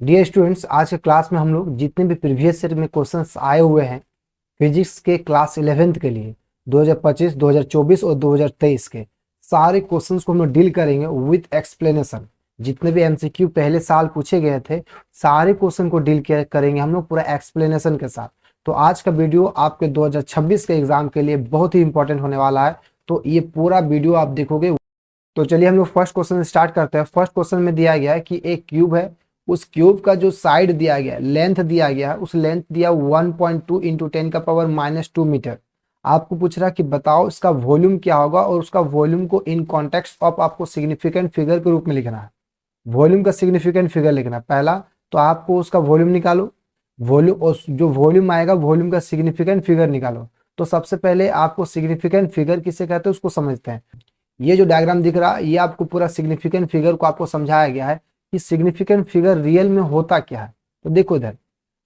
Dear students, आज के class में हम लोग जितने भी प्रीवियस ईयर में क्वेश्चंस आए हुए हैं फिजिक्स के क्लास 11th के लिए 2025, 2024 और 2023 के सारे क्वेश्चंस को हम लोग डील करेंगे विथ एक्सप्लेनेशन। जितने भी एमसीक्यू पहले साल पूछे गए थे सारे क्वेश्चन को डील करेंगे हम लोग पूरा एक्सप्लेनेशन के साथ। तो आज का वीडियो आपके 2026 के एग्जाम के लिए बहुत ही इंपॉर्टेंट होने वाला है, तो ये पूरा वीडियो आप देखोगे। तो चलिए हम लोग फर्स्ट क्वेश्चन स्टार्ट करते हैं। फर्स्ट क्वेश्चन में दिया गया है कि एक क्यूब है, उस क्यूब का जो साइड दिया गया है, लेंथ दिया गया है, उस लेंथ दिया 1.2 इंटू 10⁻⁻2 मीटर। आपको पूछ रहा है कि बताओ इसका वॉल्यूम क्या होगा, और उसका वॉल्यूम को इन कॉन्टेक्स्ट ऑफ आपको सिग्निफिकेंट फिगर के रूप में लिखना है। वॉल्यूम का सिग्निफिकेंट फिगर लिखना है। पहला तो आपको उसका वॉल्यूम निकालो, वॉल्यूम और जो वॉल्यूम आएगा वॉल्यूम का सिग्निफिकेंट फिगर निकालो। तो सबसे पहले आपको सिग्निफिकेंट फिगर किसे कहते हैं उसको समझते हैं। ये जो डायग्राम दिख रहा है ये आपको पूरा सिग्निफिकेंट फिगर को आपको समझाया गया है कि सिग्निफिकेंट फिगर रियल में होता क्या है। तो देखो इधर,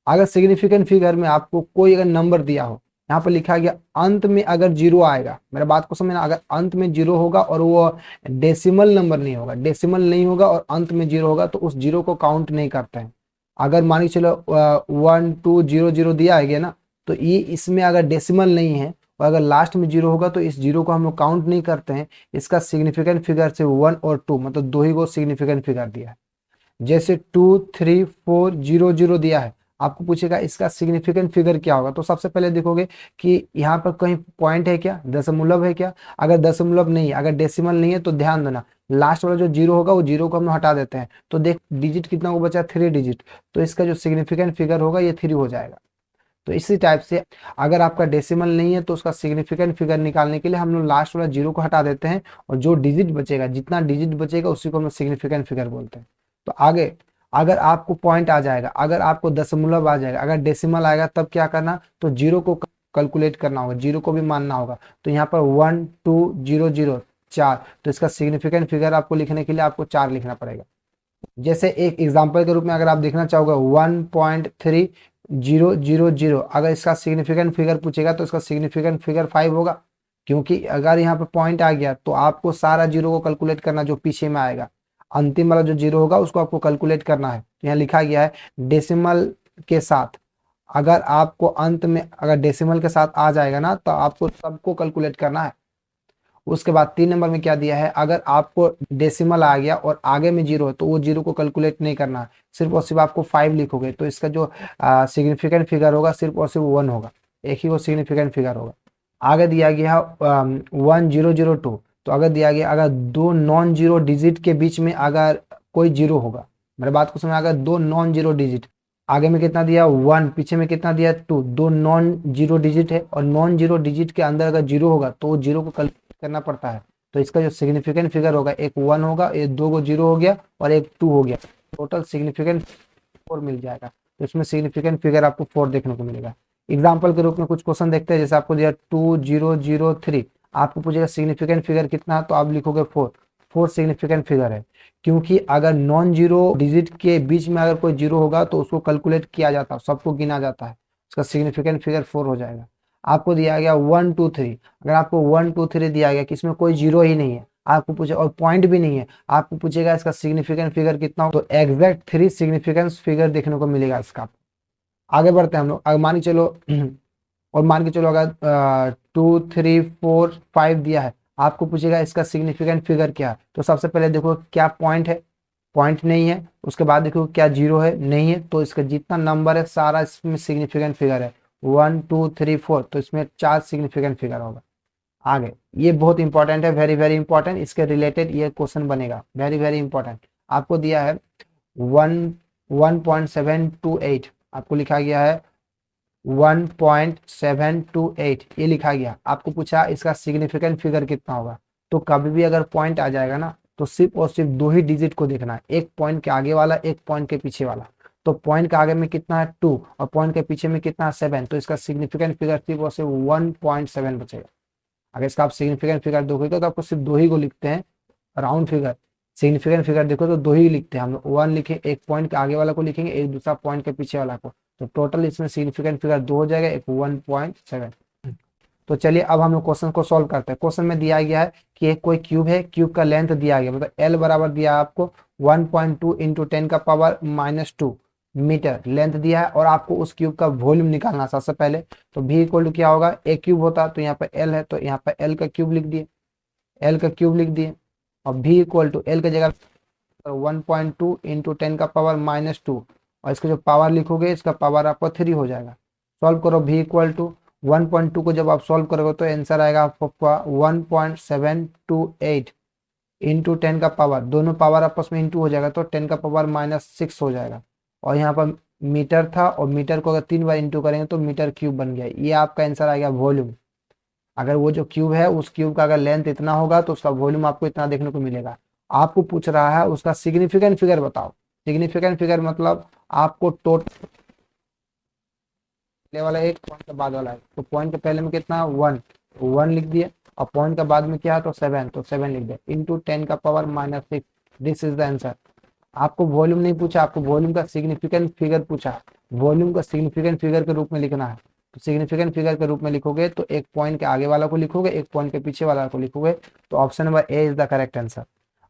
अगर सिग्निफिकेंट फिगर में आपको कोई अगर नंबर दिया हो, यहाँ पर लिखा गया अंत में अगर जीरो आएगा, मेरा बात को समझना, अगर अंत में जीरो होगा और वो डेसिमल नंबर नहीं होगा, डेसिमल नहीं होगा और अंत में जीरो होगा तो उस जीरो को काउंट नहीं करते हैं। अगर मान के चलो 1200 दिया है ना, तो ये इसमें अगर डेसिमल नहीं है और अगर लास्ट में जीरो होगा तो इस जीरो को हम लोग काउंट नहीं करते हैं। इसका सिग्निफिकेंट फिगर से 1 और 2 मतलब दो ही को सिग्निफिकेंट फिगर दिया है। जैसे 2 3 4 0 0 दिया है, आपको पूछेगा इसका सिग्निफिकेंट फिगर क्या होगा। तो सबसे पहले देखोगे कि यहाँ पर कहीं पॉइंट है क्या, दशमलव है क्या। अगर दशमलव नहीं है, अगर डेसिमल नहीं है तो ध्यान देना लास्ट वाला जो जीरो होगा वो जीरो को हम हटा देते हैं। तो देख डिजिट कितना को बचा, 3 डिजिट। तो इसका जो सिग्निफिकेंट फिगर होगा ये 3 हो जाएगा। तो इसी टाइप से अगर आपका डेसिमल नहीं है तो उसका सिग्निफिकेंट फिगर निकालने के लिए हम लोग लास्ट वाला जीरो को हटा देते हैं, और जो डिजिट बचेगा, जितना डिजिट बचेगा उसी को हम लोग सिग्निफिकेंट फिगर बोलते हैं। तो आगे अगर आपको पॉइंट आ जाएगा, अगर आपको दशमलव आ जाएगा, अगर डेसिमल आएगा तब क्या करना, तो जीरो को कैलकुलेट करना होगा, जीरो को भी मानना होगा। तो यहाँ पर 1 2 0 0 4, तो इसका सिग्निफिकेंट फिगर आपको लिखने के लिए आपको 4 लिखना पड़ेगा। जैसे एक एग्जांपल के रूप में अगर आप देखना चाहोगे 1.3000, अगर इसका सिग्निफिकेंट फिगर पूछेगा तो इसका सिग्निफिकेंट फिगर 5 होगा, क्योंकि अगर यहाँ पे पॉइंट आ गया तो आपको सारा जीरो को कैलकुलेट करना जो पीछे में आएगा, अंतिम वाला जो जीरो होगा उसको आपको कैलकुलेट करना है। तो यहाँ लिखा गया है डेसिमल के साथ, अगर आपको अंत में अगर डेसिमल के साथ आ जाएगा ना तो आपको सबको कैलकुलेट करना है। उसके बाद 3 नंबर में क्या दिया है, अगर आपको डेसिमल आ गया और आगे में जीरो है तो वो जीरो को कैलकुलेट नहीं करना है, सिर्फ और सिर्फ आपको 5 लिखोगे तो इसका जो सिग्निफिकेंट फिगर होगा सिर्फ और सिर्फ 1 होगा, एक ही वो सिग्निफिकेंट फिगर होगा। आगे दिया गया है 1002। तो अगर दिया गया अगर दो नॉन जीरो डिजिट के बीच में अगर कोई जीरो होगा, मेरे बात को समझ, अगर दो नॉन जीरो डिजिट, आगे में कितना दिया 1, पीछे में कितना दिया 2, दो नॉन जीरो डिजिट है और नॉन जीरो डिजिट के अंदर अगर जीरो होगा तो वो जीरो को करना पड़ता है। तो इसका जो सिग्निफिकेंट फिगर होगा एक 1 होगा, एक 2 को जीरो हो गया और एक 2 हो गया, टोटल सिग्निफिकेंट 4 मिल जाएगा। तो इसमें सिग्निफिकेंट फिगर आपको 4 देखने को मिलेगा। एग्जाम्पल के रूप में कुछ क्वेश्चन देखते हैं। जैसे आपको दिया 2003, आपको पूछेगा सिग्निफिकेंट फिगर कितना, तो आप लिखोगे 4। 4 सिग्निफिकेंट फिगर है, क्योंकि अगर नॉन जीरो डिजिट के बीच में अगर कोई जीरो होगा तो उसको कैलकुलेट किया जाता है, सबको गिना जाता है, उसका सिग्निफिकेंट फिगर 4 हो जाएगा। आपको दिया गया 1 2 3, अगर आपको 1 2 3 दिया गया कि इसमें कोई जीरो ही नहीं है, आपको पूछे और पॉइंट भी नहीं है, आपको पूछेगा इसका सिग्निफिकेंट फिगर कितना हो, तो एग्जैक्ट 3 सिग्निफिकेंस फिगर देखने को मिलेगा इसका। आगे बढ़ते हैं हम लोग। अगर मान के चलो और मान के चलो अगर 2 3 4 5 दिया है, आपको पूछेगा इसका सिग्निफिकेंट फिगर क्या है। तो सबसे पहले देखो क्या पॉइंट है, पॉइंट नहीं है। उसके बाद देखो क्या जीरो है, नहीं है। तो इसका जितना नंबर है सारा इसमें सिग्निफिकेंट फिगर है, 1 2 3 4, तो इसमें 4 सिग्निफिकेंट फिगर होगा। आगे ये बहुत इंपॉर्टेंट है, वेरी वेरी इंपॉर्टेंट, इसके रिलेटेड ये क्वेश्चन बनेगा, वेरी वेरी इंपॉर्टेंट। आपको दिया है 1.728, आपको लिखा गया है 1.728, ये लिखा गया। आपको पूछा इसका सिग्निफिकेंट फिगर कितना होगा। तो कभी भी अगर पॉइंट आ जाएगा ना तो सिर्फ और सिर्फ दो ही डिजिट को देखना है, एक पॉइंट के आगे वाला, एक पॉइंट के पीछे वाला। तो पॉइंट के आगे में कितना है 2 और पॉइंट के पीछे में कितना है 7, तो इसका सिग्निफिकेंट फिगर सिर्फ और सिर्फ 1.7 बचेगा। अगर इसका आप सिग्निफिकेंट फिगर देखोगे तो आपको सिर्फ दो ही को लिखते हैं, राउंड फिगर। सिग्निफिकेंट फिगर देखो तो दो ही लिखते हैं हम लोग, 1 लिखे, एक पॉइंट के आगे वाला को लिखेंगे, एक दूसरा पॉइंट के पीछे वाला को। तो टोटल इसमें सिग्निफिकेंट फिगर 2 हो जाएगा, एक 1.7। तो चलिए अब हम लोग क्वेश्चन को सॉल्व करते हैं। क्वेश्चन में दिया गया है कि एक कोई क्यूब है, क्यूब का लेंथ दिया गया, मतलब एल बराबर दिया है आपको 1.2 इंटू 10⁻⁻2 मीटर लेंथ दिया है, और आपको उस क्यूब का वॉल्यूम निकालना। सबसे पहले तो v इक्वल टू क्या होगा, ए क्यूब होता, तो यहाँ पे एल है तो यहाँ पे एल का क्यूब लिख दिए, एल का क्यूब लिख दिए, और v इक्वल टू एल की जगह 1.2 इंटू 10⁻⁻2, और इसका जो पावर लिखोगे इसका पावर आपका 3 हो जाएगा। सॉल्व करो, v इक्वल टू 1.2 को जब आप सॉल्व करोगे तो आंसर आएगा आपका 1.728 इंटू 10 का पावर, दोनों पावर आपस में इंटू हो जाएगा तो 10⁻⁻6 हो जाएगा। और यहाँ पर मीटर था, और मीटर को अगर 3 बार इंटू करेंगे तो मीटर क्यूब बन गया। ये आपका आंसर आ गया वॉल्यूम। अगर वो जो क्यूब है उस क्यूब का अगर लेंथ इतना होगा तो उसका वॉल्यूम आपको इतना देखने को मिलेगा। आपको पूछ रहा है उसका सिग्निफिकेंट फिगर बताओ। सिग्निफिकेंट फिगर मतलब आपको टोटल वाला एक, पॉइंट के बाद वाला है, तो पॉइंट के पहले में कितना 1, 1 लिख दिए, और पॉइंट के बाद में क्या है तो 7, तो 7 लिख दिया into 10⁻⁻6। This is the answer. आपको वॉल्यूम नहीं पूछा, आपको वॉल्यूम का सिग्निफिकेंट फिगर पूछा। वॉल्यूम का सिग्निफिकेंट फिगर के रूप में लिखना है, तो सिग्निफिकेंट फिगर के रूप में लिखोगे तो एक पॉइंट के आगे वाला को लिखोगे, एक पॉइंट के पीछे वाला को लिखोगे, तो option number A is the correct answer.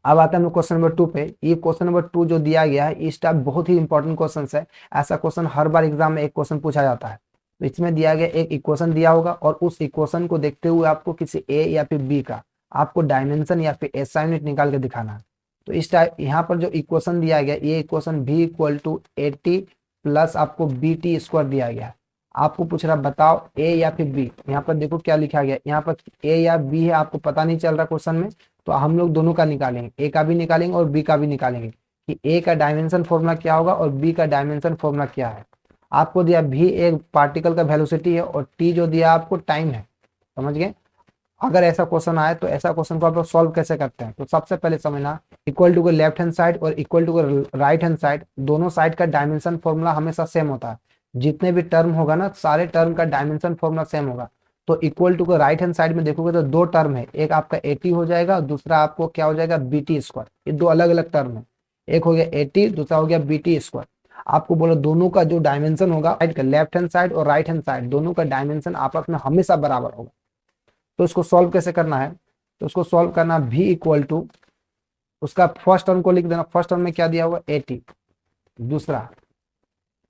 अब आता है क्वेश्चन नंबर 2 पे। ये क्वेश्चन नंबर 2 जो दिया गया है इस टाइप बहुत ही इंपॉर्टेंट क्वेश्चन है। ऐसा क्वेश्चन हर बार एग्जाम में एक क्वेश्चन पूछा जाता है। तो इसमें दिया गया एक इक्वेशन दिया होगा, और उस इक्वेशन को देखते हुए आपको किसी ए या फिर बी का आपको डायमेंशन या फिर एसआई यूनिट निकाल के दिखाना है। तो इस टाइप यहाँ पर जो इक्वेशन दिया गया, ये equation v equal to 80 plus आपको बी टी स्क्वायर दिया गया है। आपको पूछ रहा बताओ ए या फिर बी। यहाँ पर देखो क्या लिखा गया, यहाँ पर ए या बी है, आपको पता नहीं चल रहा क्वेश्चन में, तो हम लोग दोनों का निकालेंगे, ए का भी निकालेंगे और बी का भी निकालेंगे कि ए का डायमेंशन फॉर्मूला क्या होगा और बी का डायमेंशन फॉर्मूला क्या है। आपको दिया भी एक पार्टिकल का वेलोसिटी है, और टी जो दिया आपको टाइम है। समझ गए। अगर ऐसा क्वेश्चन आए तो ऐसा क्वेश्चन को आप लोग सॉल्व कैसे करते हैं, तो सबसे पहले समझना इक्वल टू को लेफ्ट हैंड साइड और इक्वल टू को राइट हैंड साइड, दोनों साइड का डायमेंशन फॉर्मूला हमेशा सेम होता है। जितने भी टर्म होगा ना, सारे टर्म का डायमेंशन फॉर्मूला सेम होगा। तो इक्वल टू को राइट हैंड साइड में देखोगे तो दो टर्म है, एक आपका 80 हो जाएगा और दूसरा आपको क्या हो जाएगा बीटी स्क्वायर। ये दो अलग अलग टर्म है, एक हो गया 80, दूसरा हो गया बीटी स्क्वायर। आपको बोलो दोनों का जो डायमेंशन होगा, लेफ्ट हैंड साइड और राइट हैंड साइड दोनों का डायमेंशन आपस में हमेशा बराबर होगा। तो इसको सॉल्व कैसे करना है, तो उसको सॉल्व करना v इक्वल टू उसका फर्स्ट टर्म को लिख देना। फर्स्ट टर्म में क्या दिया हुआ 80, दूसरा,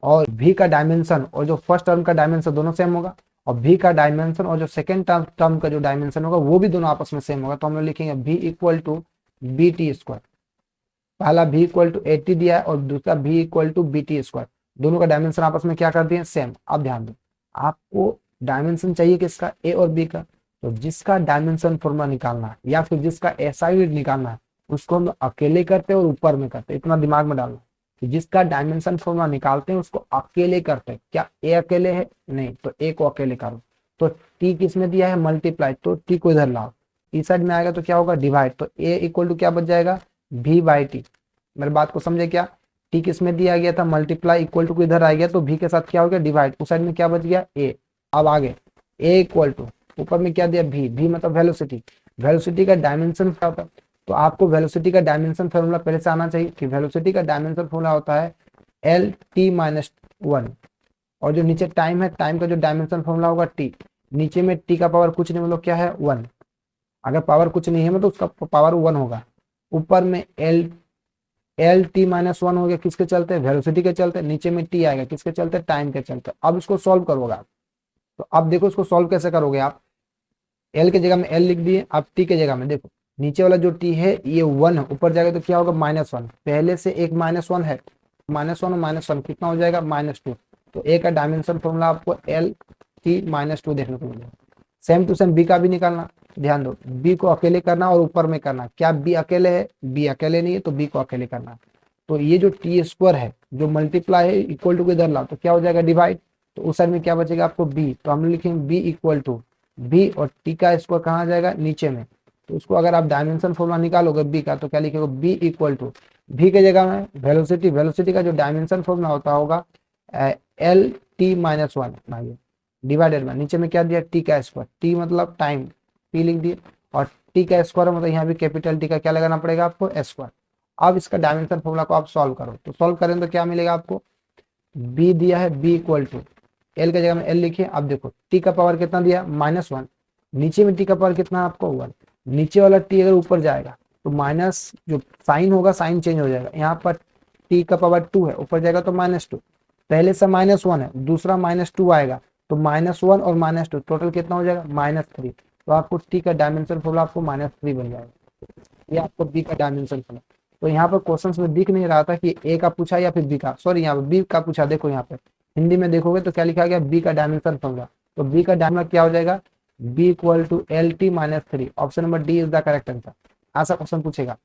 और v का डायमेंशन और जो फर्स्ट टर्म का डायमेंशन दोनों सेम होगा, और v का डायमेंशन और जो सेकेंड टर्म का जो डायमेंशन होगा वो भी दोनों आपस में सेम होगा। तो हम लोग लिखेंगे v equal to B T square. पहला v इक्वल टू 80 दिया है और दूसरा v equal to B T square, दोनों का डायमेंशन आपस में क्या कर दिए सेम। अब ध्यान दो, आपको डायमेंशन चाहिए किसका, ए और बी का। तो जिसका डायमेंशन फॉर्मूला निकालना है या फिर जिसका एसआई यूनिट निकालना है उसको हम अकेले करते हैं और ऊपर में करते हैं। इतना दिमाग में डालना कि जिसका डायमेंशन फॉर्मूला निकालते हैं उसको अकेले करते हैं। क्या ए अकेले है, नहीं, तो ए को अकेले करो। तो टी किसमें दिया है मल्टीप्लाई, तो टी को इधर लाओ, इस साइड में आएगा तो क्या होगा डिवाइड, तो ए इक्वल टू क्या बच जाएगा v बाई टी। मेरे बात को समझे क्या, टी किसमें दिया गया था मल्टीप्लाई, इक्वल टू को इधर आ गया तो v के साथ क्या हो गया डिवाइड, उस साइड में क्या बच गया ए। अब आगे ए इक्वल टू ऊपर में क्या दिया v मतलब वेलोसिटी। वेलोसिटी का डायमेंशन क्या होता है, तो आपको वेलोसिटी का डायमेंशन फॉर्मूला पहले से आना चाहिए कि वेलोसिटी का डायमेंशन फॉर्मूला होता है एल टी माइनस 1, और जो नीचे टाइम है, टाइम का जो डायमेंशन फॉर्मूला होगा टी। नीचे में टी का पावर कुछ नहीं, मतलब क्या है 1। अगर पावर कुछ नहीं है मतलब उसका पावर 1 होगा। ऊपर में एल टी माइनस 1 हो गया किसके चलते, वेलोसिटी के चलते। नीचे में टी आएगा किसके चलते, टाइम के चलते। अब इसको सॉल्व करोगे आप, तो अब देखो इसको सॉल्व कैसे करोगे आप। एल के जगह में एल लिख दिए, अब टी के जगह में देखो नीचे वाला जो टी है ये 1 है, ऊपर जाएगा तो क्या होगा -1। पहले से एक -1 है, -1 और -1 कितना हो जाएगा -2। तो ए का डायमेंशन फॉर्मूला आपको एल टी -2 देखने को मिलेगा। सेम टू सेम बी का भी निकालना। ध्यान दो, बी को अकेले करना और ऊपर में करना। क्या बी अकेले है, बी अकेले नहीं है, तो बी को अकेले करना। तो ये जो टी स्क्वायर है जो मल्टीप्लाई है इक्वल टू को इधर लाओ तो क्या हो जाएगा डिवाइड, तो उस साइड में क्या बचेगा आपको बी। तो हम लिखेंगे बी इक्वल टू बी, और टी का स्क्वायर कहाँ जाएगा नीचे में। तो उसको अगर आप डायमेंशन फॉर्मूला निकालोगे बी का तो क्या लिखेगा बी इक्वल टू भी के जगह में वेलोसिटी, वेलोसिटी का जो डायमेंशन फॉर्मूला होगा एल टी -1 डिवाइडेड में नीचे में क्या दिया टी का स्क्वायर, टी मतलब टाइम, टी लिख दिए, और टी का स्क्वायर मतलब यहाँ भी कैपिटल टी का क्या लगाना पड़ेगा आपको स्क्वायर। अब इसका डायमेंशन फॉर्मूला को आप सॉल्व करो, तो सॉल्व करें तो क्या मिलेगा आपको, बी दिया है बी इक्वल टू एल के जगह में एल लिखिए। अब देखो टी का पावर कितना दिया -1, नीचे में टी का पावर कितना आपको 1, नीचे वाला टी अगर ऊपर जाएगा तो माइनस जो साइन होगा साइन चेंज हो जाएगा, यहाँ पर टी का पावर 2 है, ऊपर जाएगा तो -2, पहले से -1 है, दूसरा -2 आएगा तो -1 और -2 टोटल कितना हो जाएगा -3। तो आपको टी का डायमेंशन फॉर्मूला आपको -3 बन जाएगा। ये आपको बी का डायमेंशन फॉर्मूला। तो यहाँ पर क्वेश्चन में दिख नहीं रहा था कि ए का पूछा या फिर बी का, सॉरी यहाँ पर बी का पूछा। देखो यहाँ पे हिंदी में देखोगे तो क्या लिखा गया, बी का डायमेंशन फॉर्मूला। तो बी का डायमेंशन क्या हो जाएगा, B equal to L T -3। Option number D is the correct answer. ऐसा क्वेश्चन पूछेगा।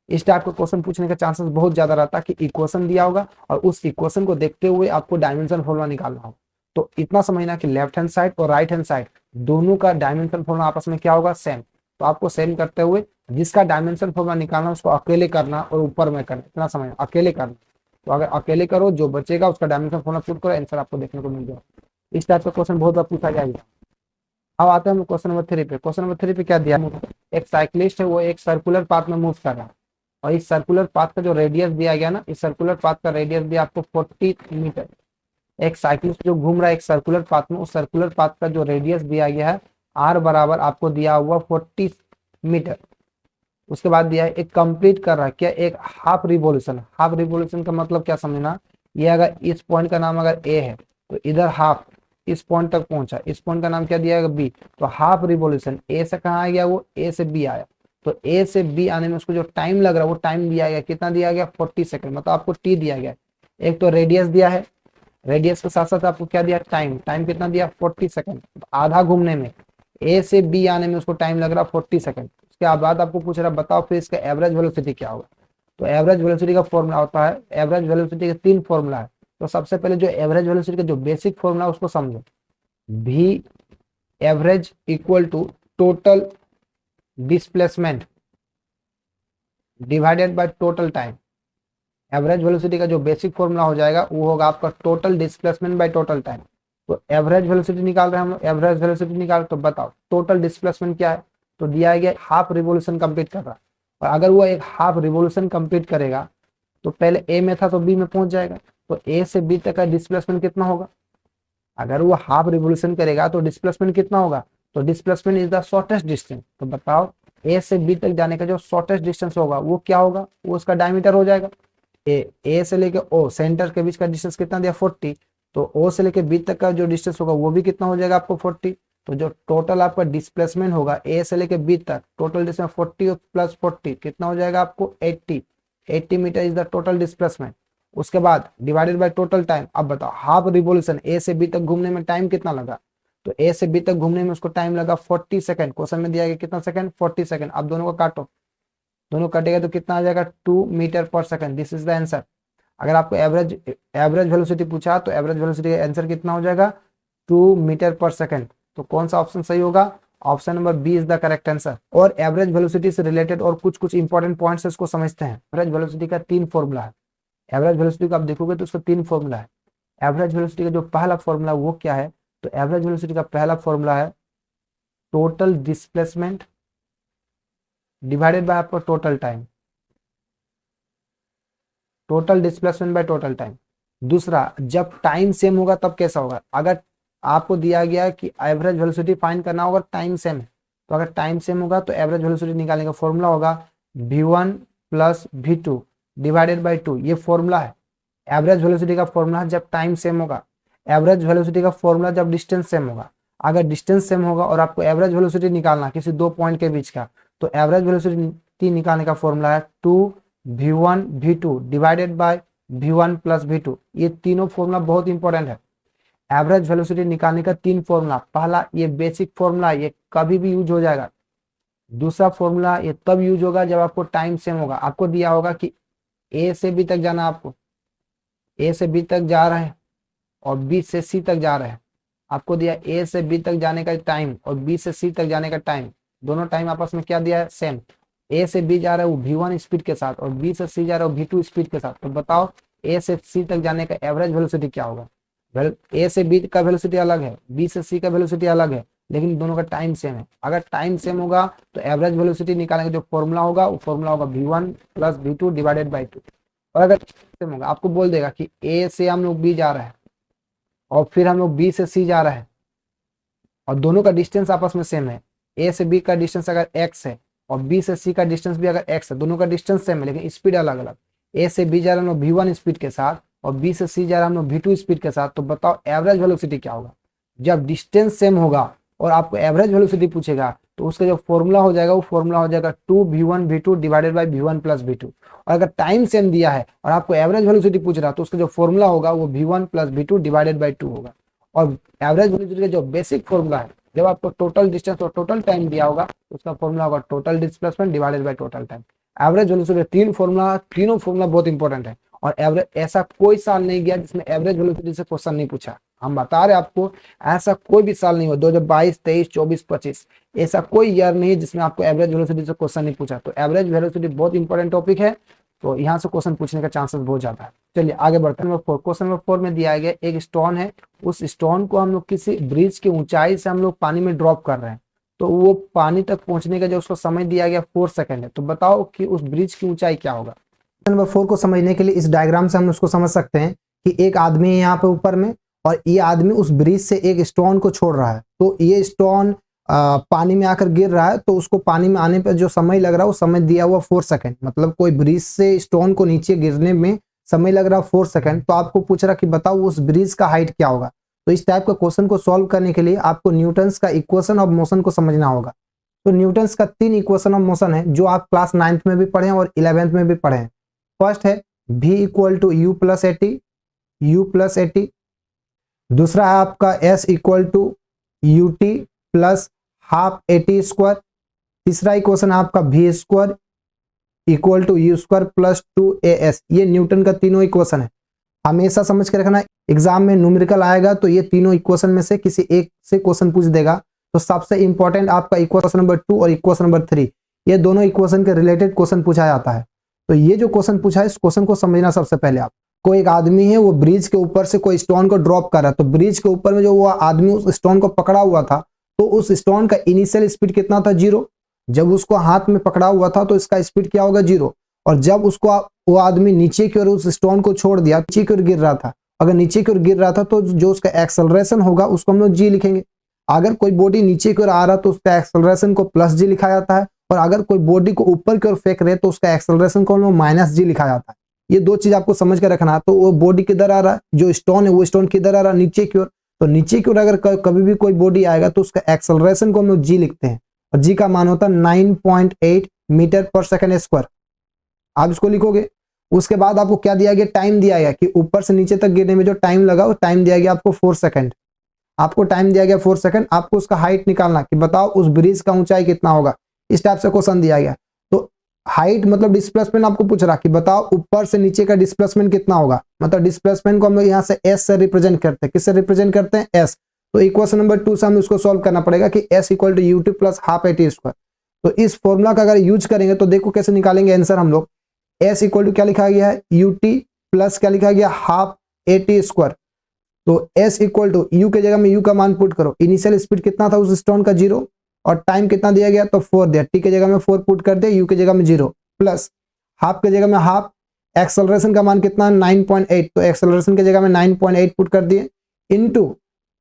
इस टाइप का क्वेश्चन पूछने का चांसेस बहुत ज्यादा रहता है कि इक्वेशन दिया होगा और उस इक्वेशन को देखते हुए आपको डायमेंशन फॉर्मूला निकालना होगा। तो इतना समझना कि लेफ्ट हैंड साइड और राइट हैंड साइड दोनों का डायमेंशन फॉर्मूला आपस में क्या होगा, सेम। तो आपको सेम करते हुए जिसका डायमेंशन फॉर्मूला निकालना उसको अकेले करना और ऊपर में करना, इतना समझना, अकेले करना। तो अगर अकेले करो जो बचेगा उसका डायमेंशन फॉर्मूला पुट करो, आंसर आपको देखने को मिल जाएगा। इस टाइप का क्वेश्चन बहुत बार पूछा जाएगा। अब आते हैं हम क्वेश्चन नंबर 3 पे। क्वेश्चन नंबर 3 पे क्या दिया, एक साइक्लिस्ट है वो एक सर्कुलर पाथ में मूव कर रहा है और इस सर्कुलर पाथ का जो रेडियस दिया गया ना, इस सर्कुलर पाथ का रेडियस दिया आपको 40 मीटर। एक साइक्लिस्ट जो घूम रहा है एक सर्कुलर पाथ में, उस सर्कुलर पाथ का जो रेडियस दिया गया है आर बराबर आपको दिया हुआ 40 मीटर। उसके बाद दिया है एक कंप्लीट कर रहा है क्या, एक हाफ रिवॉल्यूशन। हाफ रिवॉल्यूशन का मतलब क्या समझना, ये अगर इस पॉइंट का नाम अगर ए है तो इधर हाफ इस पॉइंट तक पहुंचा, इस पॉइंट का नाम क्या दिया गया, बी। तो हाफ रिवॉल्यूशन ए से कहाँ आ गया, वो ए से बी आया। तो ए से बी आने में उसको जो टाइम लग रहा है वो टाइम दिया गया, कितना दिया गया, 40 सेकंड। मतलब आपको टी दिया गया। एक तो रेडियस दिया है, रेडियस के साथ साथ आपको क्या दिया, टाइम। टाइम कितना दिया, 40 सेकंड। तो आधा घूमने में ए से बी आने में उसको टाइम लग रहा 40 सेकंड। उसके बाद आपको पूछ रहा बताओ फिर इसका एवरेज वेलोसिटी क्या होगा। तो एवरेज वेलोसिटी का फॉर्मूला होता है, एवरेज वेलोसिटी के 3 फॉर्मूला है। तो सबसे पहले जो एवरेज वेलोसिटी का जो बेसिक फॉर्मूला उसको समझो, v average equal to total displacement divided by total time. Average velocity का जो बेसिक फॉर्मूला हो जाएगा वो होगा आपका total displacement by total time. तो एवरेज वेलोसिटी निकाल रहे हैं हम लोग, एवरेज वेलोसिटी निकाल, तो बताओ टोटल डिस्प्लेसमेंट क्या है। तो दिया गया हाफ रिवोल्यूशन कंप्लीट कर रहा है और अगर वो एक हाफ रिवोल्यूशन कंप्लीट करेगा तो पहले ए में था तो बी में पहुंच जाएगा। तो ए से बी तक का डिस्प्लेसमेंट कितना होगा, अगर वो हाफ रिवोल्यूशन करेगा तो डिस्प्लेसमेंट कितना होगा, तो displacement is the shortest distance. तो बताओ ए से बी तक जाने का जो शॉर्टेस्ट डिस्टेंस होगा वो क्या होगा, वो उसका डायमीटर हो जाएगा। ए से लेके ओ सेंटर के बीच का डिस्टेंस कितना दिया, 40। तो ओ से लेके बी तक का जो डिस्टेंस होगा वो भी कितना हो जाएगा आपको 40। तो जो टोटल आपका डिस्प्लेसमेंट होगा ए से लेके बी तक, टोटल डिस्टेंस 40 प्लस 40 कितना हो जाएगा आपको 80 metre is the total displacement. उसके बाद डिवाइडेड बाय टोटल टाइम। अब बताओ हाफ रिवोल्यूशन ए से बी तक घूमने में टाइम कितना लगा, तो ए से बी तक घूमने में उसको टाइम लगा 40 सेकंड। क्वेश्चन में दिया गया कितना सेकंड, 40 सेकंड। अब दोनों को काटो, दोनों कटेगा तो कितना आ जाएगा 2 मीटर पर second. This is the answer. अगर आपको एवरेज वेलोसिटी पूछा तो एवरेज वेलोसिटी का आंसर कितना हो जाएगा 2 मीटर पर सेकंड। तो कौन सा ऑप्शन सही होगा, option number B is the correct answer. और एवरेज वेलोसिटी से रिलेटेड और कुछ कुछ इंपॉर्टेंट पॉइंट्स इसको समझते हैं। एवरेज वेलोसिटी का 3 फॉर्मूला है। एवरेज वेलोसिटी को आप देखोगे तो उसका 3 फॉर्मूला है। एवरेज वेलोसिटी का जो पहला फॉर्मूला वो क्या है, तो एवरेज वेलोसिटी का पहला फॉर्मूला है टोटल डिस्प्लेसमेंट डिवाइडेड बाय आपका total time, total displacement by total time. दूसरा, जब टाइम सेम होगा तब कैसा होगा, अगर आपको दिया गया कि एवरेज वेलोसिटी फाइंड करना होगा टाइम सेम है, तो अगर टाइम सेम होगा तो एवरेज वेलोसिटी निकालने का फॉर्मूला होगा v1 plus v2 divided by 2। ये फॉर्मूला है एवरेज वेलोसिटी का फॉर्मूला जब टाइम सेम होगा। एवरेज वेलोसिटी का फॉर्मूला जब डिस्टेंस सेम होगा। अगर डिस्टेंस सेम होगा और आपको एवरेज वेलोसिटी निकालना किसी दो पॉइंट के बीच का, तो एवरेज वेलोसिटी निकालने का फॉर्मूला है 2v1 v2 divided by v1 plus v2। ये तीनों फॉर्मूला बहुत इंपॉर्टेंट है। एवरेज वेलोसिटी निकालने का 3 फॉर्मूला, पहला ये बेसिक फॉर्मूला, ये कभी भी यूज हो जाएगा। दूसरा फॉर्मूला ये तब यूज होगा जब आपको टाइम सेम होगा। आपको दिया होगा कि ए से बी तक जाना, आपको ए से बी तक जा रहे हैं और बी से सी तक जा रहे हैं। आपको दिया ए से बी तक जाने का टाइम और बी से सी तक जाने का टाइम, दोनों टाइम आपस में क्या दिया है, सेम। ए से बी जा रहा है वो v1 स्पीड के साथ और बी से सी जा रहा है v2 स्पीड के साथ। तो बताओ ए से सी तक जाने का एवरेज वेलोसिटी क्या होगा। ए से बी का वेलोसिटी अलग है, बी से सी का वेलोसिटी अलग है, लेकिन दोनों का टाइम सेम है। अगर टाइम सेम होगा तो एवरेज वेलोसिटी निकालने का जो फॉर्मूला होगा वो फॉर्मूला होगा v1 plus v2 divided by 2। और अगर सेम होगा, आपको बोल देगा कि ए से हम लोग बी जा रहे हैं और फिर हम लोग बी से सी जा रहे हैं और दोनों का डिस्टेंस आपस में सेम है, ए से बी का डिस्टेंस अगर x है और बी से सी का डिस्टेंस भी अगर x है, दोनों का डिस्टेंस सेम है लेकिन स्पीड अलग अलग, ए से बी जा रहा है हम लोग v1 स्पीड के साथ और बी से सी जा रहा है हम लोग v2 स्पीड के साथ, तो बताओ एवरेज वेलोसिटी क्या होगा। जब डिस्टेंस सेम होगा और आपको एवरेज वेलोसिटी पूछेगा तो उसका जो फॉर्मूला हो जाएगा वो फॉर्मूला हो जाएगा 2v1v2 divided by v1 plus v2। और अगर टाइम सेम दिया है और आपको एवरेज वेलोसिटी पूछ रहा है तो उसका जो फॉर्मूला होगा वो v1 plus v2 divided by 2 होगा। और एवरेज वेलोसिटी का जो बेसिक फॉर्मूला है, जब आपको टोटल डिस्टेंस और टोटल टाइम दिया होगा तो उसका फॉर्मूला होगा total displacement divided by total time. Average velocity तीन फॉर्मूला, तीनों फॉर्मूला बहुत इंपॉर्टेंट है और एवरेज ऐसा कोई साल नहीं गया जिसमें एवरेज वेलोसिटी से क्वेश्चन नहीं पूछा। हम बता रहे आपको ऐसा कोई भी साल नहीं हुआ 2022, 23, 24, 25 ऐसा कोई ईयर नहीं है जिसमें आपको एवरेज वेलोसिटी से क्वेश्चन नहीं पूछा। तो एवरेज वेलोसिटी बहुत इंपॉर्टेंट टॉपिक है, तो यहाँ से क्वेश्चन पूछने का चांसेस बहुत ज्यादा है। चलिए आगे बढ़ते हैं। क्वेश्चन नंबर 4 में दिया गया एक स्टोन है, उस स्टोन को हम लोग किसी ब्रिज की ऊंचाई से हम लोग पानी में ड्रॉप कर रहे हैं, तो वो पानी तक पहुंचने का जो उसको समय दिया गया 4 सेकंड है। तो बताओ कि उस ब्रिज की ऊंचाई क्या होगा। नंबर 4 को समझने के लिए इस डायग्राम से हम उसको समझ सकते हैं कि एक आदमी है यहाँ पे ऊपर में और ये आदमी उस ब्रिज से एक स्टोन को छोड़ रहा है, तो ये स्टोन पानी में आकर गिर रहा है, तो उसको पानी में आने पर जो समय लग रहा है वो समय दिया हुआ 4 सेकंड। मतलब कोई ब्रिज से स्टोन को नीचे गिरने में समय लग रहा है 4 सेकंड। तो आपको पूछ रहा कि बताओ उस ब्रिज का हाइट क्या होगा। तो इस टाइप का क्वेश्चन को सॉल्व करने के लिए आपको न्यूटन्स का इक्वेशन ऑफ मोशन को समझना होगा। तो न्यूटन्स का 3 इक्वेशन ऑफ मोशन है जो आप क्लास 9th में भी पढ़े और 11th में भी पढ़े हैं। फर्स्ट है v equal to U plus AT. दूसरा है आपका s equal to U T plus half AT square. तीसरा इक्वेशन है आपका v square equal to U square plus 2as। ये न्यूटन का तीनों इक्वेशन है, हमेशा समझ के रखना। एग्जाम में न्यूमेरिकल आएगा तो ये तीनों इक्वेशन में से किसी एक से क्वेश्चन पूछ देगा। तो सबसे इंपॉर्टेंट आपका इक्वेशन नंबर 2 और इक्वेशन नंबर 3, ये दोनों इक्वेशन के रिलेटेड क्वेश्चन पूछा जाता है। तो ये जो क्वेश्चन पूछा है इस क्वेश्चन को समझना सबसे पहले आप। कोई एक आदमी है वो ब्रिज के ऊपर से कोई स्टोन को ड्रॉप कर रहा है, तो ब्रिज के ऊपर में जो वो आदमी उस स्टोन को पकड़ा हुआ था तो उस स्टोन का इनिशियल स्पीड कितना था 0। जब उसको हाथ में पकड़ा हुआ था तो इसका स्पीड क्या होगा 0। और जब उसको वो आदमी नीचे की ओर उस स्टोन को छोड़ दिया, नीचे की ओर गिर रहा था, अगर नीचे की ओर गिर रहा था तो जो उसका एक्सेलरेशन होगा उसको हम लोग जी लिखेंगे। अगर कोई बॉडी नीचे की ओर आ रहा तो उसका एक्सेलरेशन को प्लस जी लिखा जाता है, और अगर कोई बॉडी को ऊपर की ओर फेंक रहे तो उसका एक्सेलरेशन को हम लोग माइनस जी लिखा जाता है। ये दो चीज आपको समझ कर रखना है। तो वो बॉडी किधर आ रहा है, जो स्टोन है वो स्टोन किधर आ रहा है, नीचे की ओर। तो नीचे की ओर अगर कभी भी कोई बॉडी आएगा तो उसका एक्सेलरेशन को हम लोग जी लिखते हैं, और जी का मान होता है 9.8 मीटर पर सेकंड स्क्वायर। आप इसको लिखोगे। उसके बाद आपको क्या दिया गया, टाइम दिया गया कि ऊपर से नीचे तक गिरने में जो टाइम लगा वो टाइम दिया गया आपको 4 सेकंड। आपको टाइम दिया गया 4 सेकंड। आपको उसका हाइट निकालना कि बताओ उस ब्रिज का ऊंचाई कितना होगा। इस टाइप से क्वेश्चन दिया गया। तो हाइट मतलब डिस्प्लेसमेंट आपको पूछ रहा कि बताओ ऊपर से नीचे का डिस्प्लेसमेंट कितना होगा। मतलब डिस्प्लेसमेंट को हम लोग यहाँ से एस से रिप्रेजेंट करते हैं। किससे रिप्रेजेंट करते हैं, एस। तो इक्वेशन नंबर 2 से हमें उसको सॉल्व करना पड़ेगा कि S equal to U T plus half AT square. तो इस फॉर्मूला का अगर यूज करेंगे तो देखो कैसे निकालेंगे आंसर हम लोग। एस इक्वल टू क्या लिखा गया है, यू टी प्लस क्या लिखा गया, हाफ एटी स्क्वायर। तो एस इक्वल टू यू के जगह में यू का मान पुट करो। इनिशियल स्पीड कितना था उस स्टोन का 0, और टाइम कितना दिया गया तो 4 दिया। टी के जगह में 4 पुट कर दिया, यू के जगह में 0, प्लस हाफ के जगह में हाफ। एक्सेलरेशन का मान कितना 9.8, तो एक्सेलरेशन के जगह में 9.8 पुट कर दिए, इनटू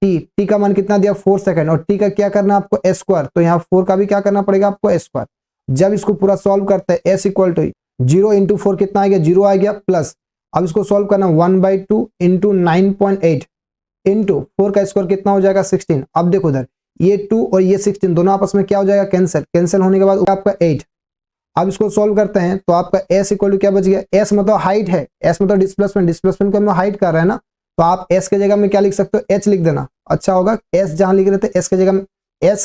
टी। टी का मान कितना दिया 4 सेकंड, और टी का क्या करना आपको एस स्क्वायर। तो यहाँ 4 का भी क्या करना पड़ेगा आपको एस स्क्वायर। जब इसको पूरा सॉल्व करते हैं एस इक्वल टू 0 इंटू 4 कितना आ गया 0 आ गया, प्लस अब इसको सॉल्व करना 1/2 इंटू 9.8 इंटू 4 का स्क्वायर कितना हो जाएगा 16। अब देखो उधर ये 2 और ये 16 दोनों आपस में क्या हो जाएगा कैंसिल। कैंसिल होने के बाद आपका 8। अब इसको सॉल्व करते हैं तो आपका s इक्वल टू क्या बच गया, s मतलब हाइट है, s मतलब डिस्प्लेसमेंट। डिस्प्लेसमेंट को हम हाइट कर रहे हैं ना, तो आप s के जगह में क्या लिख सकते हो, h लिख देना, अच्छा होगा। s जहां लिख रहे थे s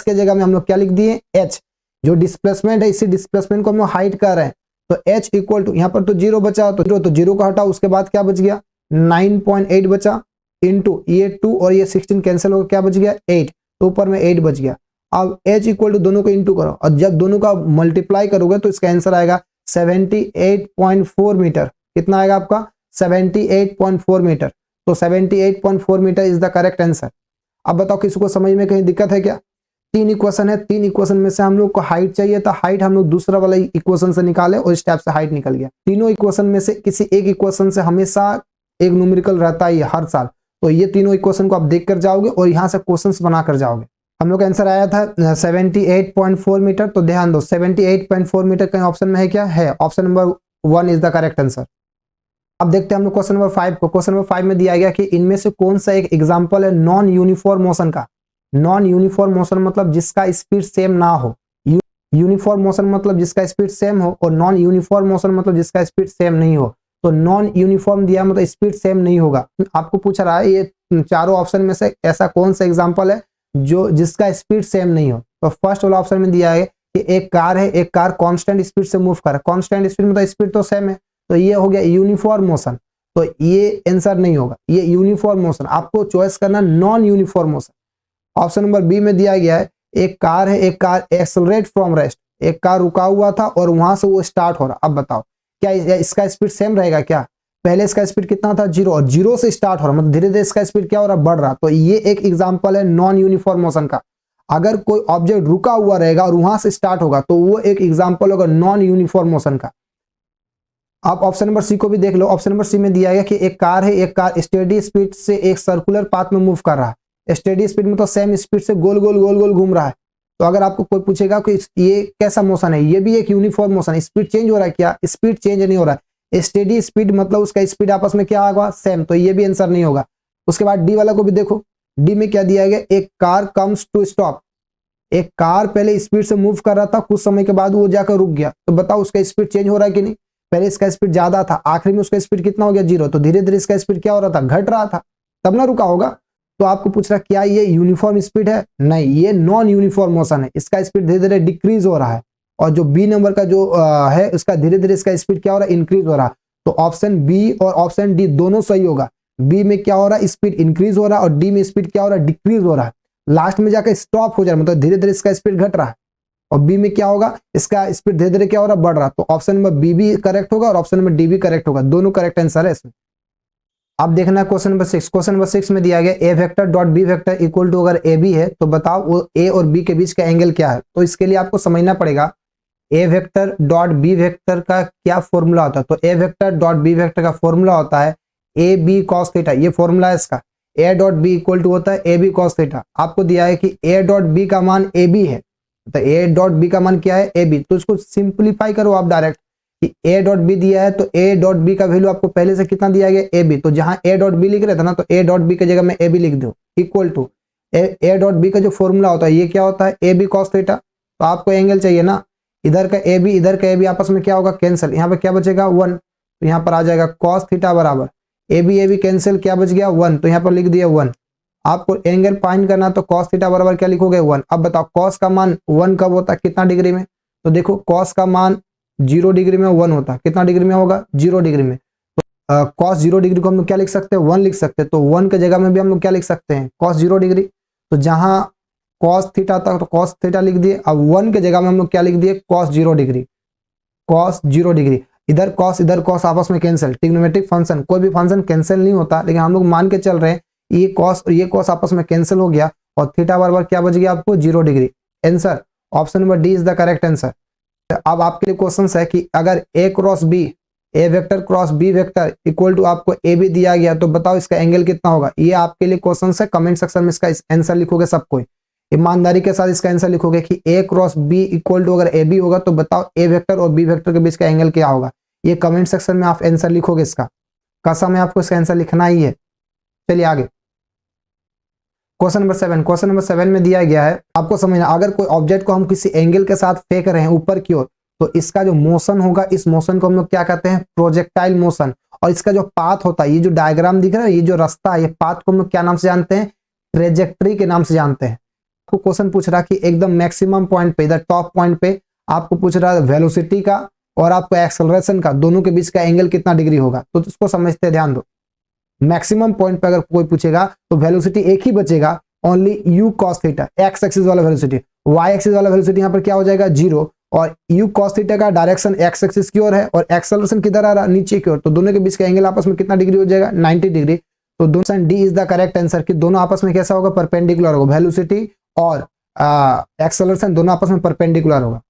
के जगह में हम लोग क्या लिख दिए h। जो डिस्प्लेसमेंट है इसी डिस्प्लेसमेंट को हम लोग हाइट कर रहे हैं। तो h इक्वल टू यहाँ पर तो 0 बचा, तो 0 को हटाओ, उसके बाद क्या बच गया 9.8 बचा, इंटू ये 2 और ये 16 कैंसिल होकर क्या बच गया 8, तो ऊपर में 8 बच गया। अब h इक्वल टू दोनों को इंटू करो, और जब दोनों का मल्टीप्लाई करोगे तो इसका आंसर आएगा 78.4 मीटर। कितना आएगा आपका 78.4 मीटर। तो 78.4 metre is the correct answer. अब बताओ किसी को समझ में कहीं दिक्कत है क्या। 3 इक्वेशन है, 3 इक्वेशन में से हम लोग को हाइट चाहिए था, हाइट हम लोग दूसरा वाला इक्वेशन से निकाले और इस टाइप से हाइट निकल गया। तीनों इक्वेशन में से किसी एक इक्वेशन से हमेशा एक न्यूमेरिकल रहता ही है हर साल। तो ये तीनों इक्वेशन को आप देख कर जाओगे और यहाँ से क्वेश्चंस बना कर जाओगे। हम लोग का आंसर आया था 78.4 मीटर। तो ध्यान दो 78.4 मीटर कहीं ऑप्शन में है क्या? है, option number 1 is the correct answer. अब देखते हैं हम लोग क्वेश्चन नंबर 5 को। क्वेश्चन नंबर 5 में दिया गया कि इनमें से कौन सा एक एग्जांपल है नॉन यूनिफॉर्म मोशन का। नॉन यूनिफॉर्म मोशन मतलब जिसका स्पीड सेम ना हो। यूनिफॉर्म मोशन मतलब जिसका स्पीड सेम हो, और नॉन यूनिफॉर्म मोशन मतलब जिसका स्पीड सेम नहीं हो। तो नॉन यूनिफॉर्म दिया मतलब स्पीड सेम नहीं होगा। आपको पूछ रहा है ये चारों ऑप्शन में से ऐसा कौन सा एग्जांपल है जो जिसका स्पीड सेम नहीं हो। तो फर्स्ट वाला ऑप्शन में दिया है कि एक कार है, एक कार कांस्टेंट स्पीड से मूव कर रहा है। कांस्टेंट स्पीड मतलब स्पीड तो सेम है, तो ये हो गया यूनिफॉर्म मोशन। तो ये आंसर नहीं होगा, ये यूनिफॉर्म मोशन। आपको चॉइस करना non uniform motion. Option number B में दिया गया है एक कार है, एक कार एक्सेलरेट फ्रॉम रेस्ट। एक कार रुका हुआ था और वहां से वो स्टार्ट हो रहा। अब बताओ क्या इसका स्पीड सेम रहेगा क्या? पहले इसका स्पीड कितना था? 0, और 0 से स्टार्ट हो रहा, मतलब धीरे धीरे इसका स्पीड क्या हो रहा? बढ़ रहा। तो ये एक एग्जांपल है नॉन यूनिफॉर्म मोशन का। अगर कोई ऑब्जेक्ट रुका हुआ रहेगा और वहां से स्टार्ट होगा तो वो एक एग्जांपल होगा नॉन यूनिफॉर्म मोशन का। आप ऑप्शन नंबर सी को भी देख लो। ऑप्शन नंबर सी में दिया गया कि एक कार है, एक कार स्टेडी स्पीड से एक सर्कुलर पाथ में मूव कर रहा है। स्टेडी स्पीड में तो सेम स्पीड से गोल गोल गोल गोल घूम रहा है। तो अगर आपको कोई पूछेगा कि ये कैसा मोशन है, ये भी एक यूनिफॉर्म मोशन है। स्पीड चेंज हो रहा है क्या? स्पीड चेंज नहीं हो रहा है। स्टेडी स्पीड मतलब उसका स्पीड आपस में क्या होगा? सेम। तो ये भी आंसर नहीं होगा। उसके बाद डी वाला को भी देखो। डी में क्या दिया गया? एक कार कम्स टू स्टॉप। एक कार पहले स्पीड से मूव कर रहा था, कुछ समय के बाद वो जाकर रुक गया। तो बताओ उसका स्पीड चेंज हो रहा है कि नहीं? पहले इसका स्पीड ज्यादा था, आखिर में उसका स्पीड कितना हो गया? 0। तो धीरे धीरे इसका स्पीड क्या हो रहा था? घट रहा था, तब ना रुका होगा। तो आपको पूछ रहा क्या ये यूनिफॉर्म स्पीड है? नहीं, ये नॉन यूनिफॉर्म मोशन है। इसका स्पीड धीरे धीरे डिक्रीज हो रहा है। और जो बी नंबर का जो है उसका धीरे धीरे इसका स्पीड क्या हो रहा है? इंक्रीज हो रहा है। तो ऑप्शन बी और ऑप्शन डी दोनों सही होगा। बी में क्या हो रहा है? स्पीड इंक्रीज हो रहा है, और डी में स्पीड क्या हो रहा है? डिक्रीज हो रहा है। लास्ट में जाकर स्टॉप हो जा रहा है, मतलब धीरे धीरे इसका स्पीड घट रहा है। और बी में क्या होगा? इसका स्पीड धीरे धीरे क्या हो रहा है? बढ़ रहा। तो ऑप्शन नंबर बी भी करेक्ट होगा और ऑप्शन नंबर डी भी करेक्ट होगा। दोनों करेक्ट आंसर है इसमें। अब देखना क्वेश्चन नंबर 6। क्वेश्चन नंबर 6 में दिया गया A vector dot B vector equal to, अगर ए बी है तो बताओ वो ए और बी के बीच का एंगल क्या है। तो इसके लिए आपको समझना पड़ेगा A vector dot B vector का क्या फॉर्मूला होता है। तो A vector dot B vector का फॉर्मूला होता है ए बी कॉस थीटा। ये फॉर्मूला है इसका। A dot B equal to होता है ए बी कॉस थीटा। आपको दिया है कि ए डॉट बी का मान ए बी है, तो ए डॉट बी का मान क्या है? A B. तो इसको सिंप्लीफाई करो आप डायरेक्ट कि ए डॉट बी दिया है, तो ए डॉट बी का वैल्यू आपको पहले से कितना दिया गया? A B. तो जहां ए डॉट बी लिख रहे थे ना, तो ए डॉट बी की जगह में ए बी लिख दो equal to A dot B का जो फॉर्मूला होता है ये क्या होता है? A B cos theta. तो आपको एंगल चाहिए ना, इधर का ए बी इधर का ए बी आपस में क्या होगा? कैंसिल। यहाँ पे क्या बचेगा? 1। तो यहाँ पर आ जाएगा कॉस थीटा बराबर ए बी कैंसिल, क्या बच गया? 1। तो यहाँ पर लिख दिया 1। आपको एंगल फाइंड करना तो कॉस थीटा बराबर क्या लिखोगे? 1। अब बताओ कॉस का मान 1 कब होता है? कितना डिग्री में? तो देखो कॉस का मान 0 डिग्री में 1 होता है। कितना डिग्री में होगा? 0 डिग्री में। तो कॉस 0 डिग्री को हम लोग क्या लिख सकते हैं? 1 लिख सकते हैं। तो 1 के जगह में भी हम लोग क्या लिख सकते हैं? Cos 0 degree. तो जहां कॉस थीटा था तो कॉस थीटा लिख दिए। अब 1 के जगह में हम लोग क्या लिख दिए? Cos 0 degree. Cos 0 degree. इधर कॉस आपस में कैंसिल। ट्रिग्नोमेट्रिक फंक्शन, कोई भी फंक्शन कैंसिल नहीं होता, लेकिन हम लोग मान के चल रहे हैं ये कॉस आपस में कैंसिल हो गया और थीटा बराबर क्या बच गया आपको? 0 degree. Answer option number D is the correct answer. अब आपके लिए क्वेश्चन है कि अगर A cross B, A vector cross B vector equal to आपको ए बी दिया गया, तो बताओ इसका एंगल कितना होगा? ये आपके लिए क्वेश्चन है। कमेंट सेक्शन में इसका आंसर लिखोगे सब कोई, ईमानदारी के साथ इसका आंसर लिखोगे कि ए क्रॉस बी इक्वल टू अगर ए बी होगा तो बताओ ए वेक्टर और बी वेक्टर के बीच का एंगल क्या होगा। ये कमेंट सेक्शन में आप आंसर लिखोगे इसका। कसम है आपको इसका आंसर लिखना ही है। चलिए आगे क्वेश्चन नंबर 7। क्वेश्चन नंबर 7 में दिया गया है, आपको समझना, अगर कोई ऑब्जेक्ट को हम किसी एंगल के साथ फेंक रहे हैं ऊपर की ओर, तो इसका जो मोशन होगा, इस मोशन को हम लोग क्या कहते हैं? Projectile motion. और इसका जो पाथ होता है, ये जो डायग्राम दिख रहा है, ये जो रास्ता है, ये पाथ को हम लोग क्या नाम से जानते हैं? ट्रेजेक्ट्री के नाम से जानते हैं। आपको क्वेश्चन पूछ रहा कि एकदम मैक्सिमम पॉइंट पे, इधर टॉप पॉइंट पे आपको पूछ रहा है वेलोसिटी का और आपको एक्सेलरेशन का, दोनों के बीच का एंगल कितना डिग्री होगा। तो इसको समझते हैं, ध्यान दो। मैक्सिमम पॉइंट पे अगर कोई पूछेगा तो वेलोसिटी एक ही बचेगा, only you cos theta, x axis वाला वेलोसिटी। वाई एक्सिस वाला वेलोसिटी यहाँ पर क्या हो जाएगा? 0। और यू कॉस थीटा का डायरेक्शन एक्स एक्सिस की ओर है और एक्सेलरेशन किधर आ रहा है? नीचे की ओर। तो दोनों के बीच का एंगल आपस में कितना डिग्री हो जाएगा? 90 डिग्री। तो दोनों D is the correct answer कि दोनों आपस में कैसा होगा? परपेंडिकुलर होगा। वेलोसिटी और एक्सेलरेशन दोनों आपस में परपेंडिकुलर होगा।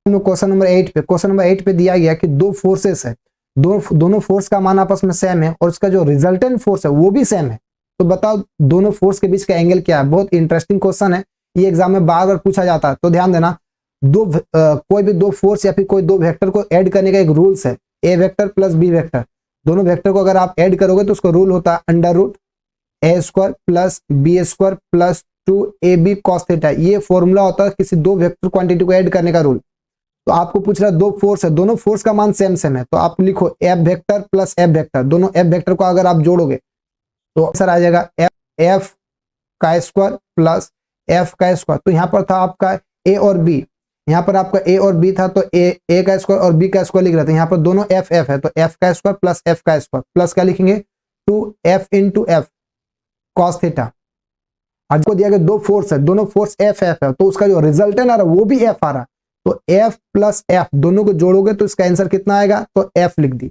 क्वेश्चन नंबर 8 पे, क्वेश्चन नंबर 8 पे दिया गया कि दो फोर्सेस है, दोनों फोर्स का मान आपस में सेम है और उसका जो रिजल्टेंट फोर्स है वो भी सेम है। तो बताओ दोनों फोर्स के बीच का एंगल क्या है? बहुत इंटरेस्टिंग क्वेश्चन है। ये एग्जाम में बार बार पूछा जाता है। तो ध्यान देना, कोई भी दो फोर्स या फिर कोई दो वेक्टर को ऐड करने का एक रूल्स है, ए वेक्टर प्लस बी वेक्टर। दोनों वेक्टर को अगर आप ऐड करोगे तो उसका रूल होता है under root A square plus B square plus 2ab cos theta. ये फॉर्मूला होता है किसी दो वेक्टर क्वांटिटी को ऐड करने का रूल। तो आपको पूछ रहा है दो फोर्स है, दोनों फोर्स का मान सेम सेम है, तो आप लिखो F vector plus F vector. दोनों एफ वेक्टर को अगर आप जोड़ोगे तो आंसर आ जाएगा एफ का स्क्वायर प्लस एफ का स्क्वायर। तो यहाँ पर था आपका ए और बी, यहाँ पर आपका ए और बी था तो ए का स्क्वायर और बी का स्क्वायर लिख रहे थे। यहाँ पर दोनों एफ एफ है तो एफ का स्क्वायर प्लस एफ का स्क्वायर प्लस क्या लिखेंगे 2f into F cos theta. आज को दिया गया दो फोर्स है, दोनों फोर्स एफ एफ है, तो उसका जो रिजल्टेंट आ रहा है वो भी एफ आ रहा है। तो एफ प्लस एफ दोनों को जोड़ोगे तो इसका आंसर कितना आएगा, तो एफ लिख दी।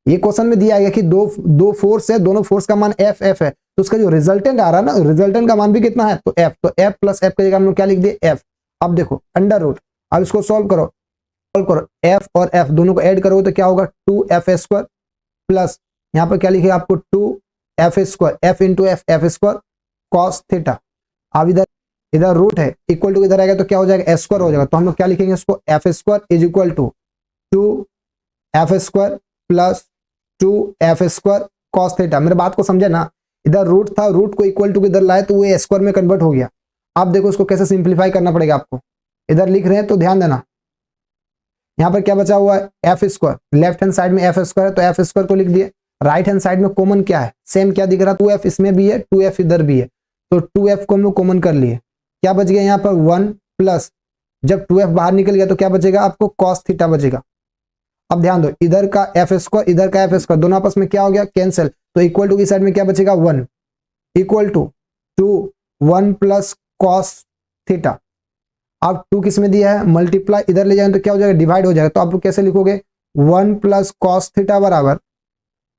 ये क्वेश्चन में दिया गया कि दो फोर्स है, दोनों फोर्स का मान एफ एफ है, तो उसका जो रिजल्टेंट आ रहा है ना, रिजल्टेंट का मान भी कितना है, तो एफ प्लस एफ की जगह हम लोग क्या लिख दिए एफ। अब देखो अंडर रूट, अब इसको सॉल्व करो एफ और एफ दोनों को ऐड करोगे तो क्या होगा 2f स्क्वायर प्लस यहाँ पर क्या लिखेगा आपको 2f square F into F square cos theta. अब इधर रूट है, इक्वल टू इधर आएगा तो क्या हो जाएगा एस स्क्वायर हो जाएगा। तो हम लोग क्या लिखेंगे इसको F square is equal to 2f square plus 2f square cos theta. मेरे बात को समझे ना, इधर रूट था, रूट को इक्वल टू इधर लाए तो वो ए स्क्वायर में कन्वर्ट हो गया। अब देखो इसको कैसे सिंप्लीफाई करना पड़ेगा आपको। इधर लिख रहे हैं तो ध्यान देना, यहाँ पर क्या बचा हुआ है F square, left hand side में एफ स्क्वायर है तो एफ स्क्वायर को लिख दिए। राइट हैंड साइड में कॉमन क्या है, सेम क्या दिख रहा है 2f इसमें भी है 2f इधर भी है, तो 2f को हम लोग कॉमन कर लिए। क्या बच गया यहाँ पर 1 प्लस, जब 2f बाहर निकल गया तो क्या बचेगा आपको cos थीटा बचेगा। अब ध्यान दो, इधर का एफ स्क्वायर इधर का एफ स्क्वायर दोनों आपस में क्या हो गया कैंसिल, तो इक्वल टू की साइड में क्या बचेगा 1 equal to 1 plus cos theta. अब 2 किस में दिया है मल्टीप्लाई, इधर ले जाएंगे तो क्या हो जाएगा डिवाइड हो जाएगा। तो आप लोग कैसे लिखोगे 1 प्लस cos थीटा बराबर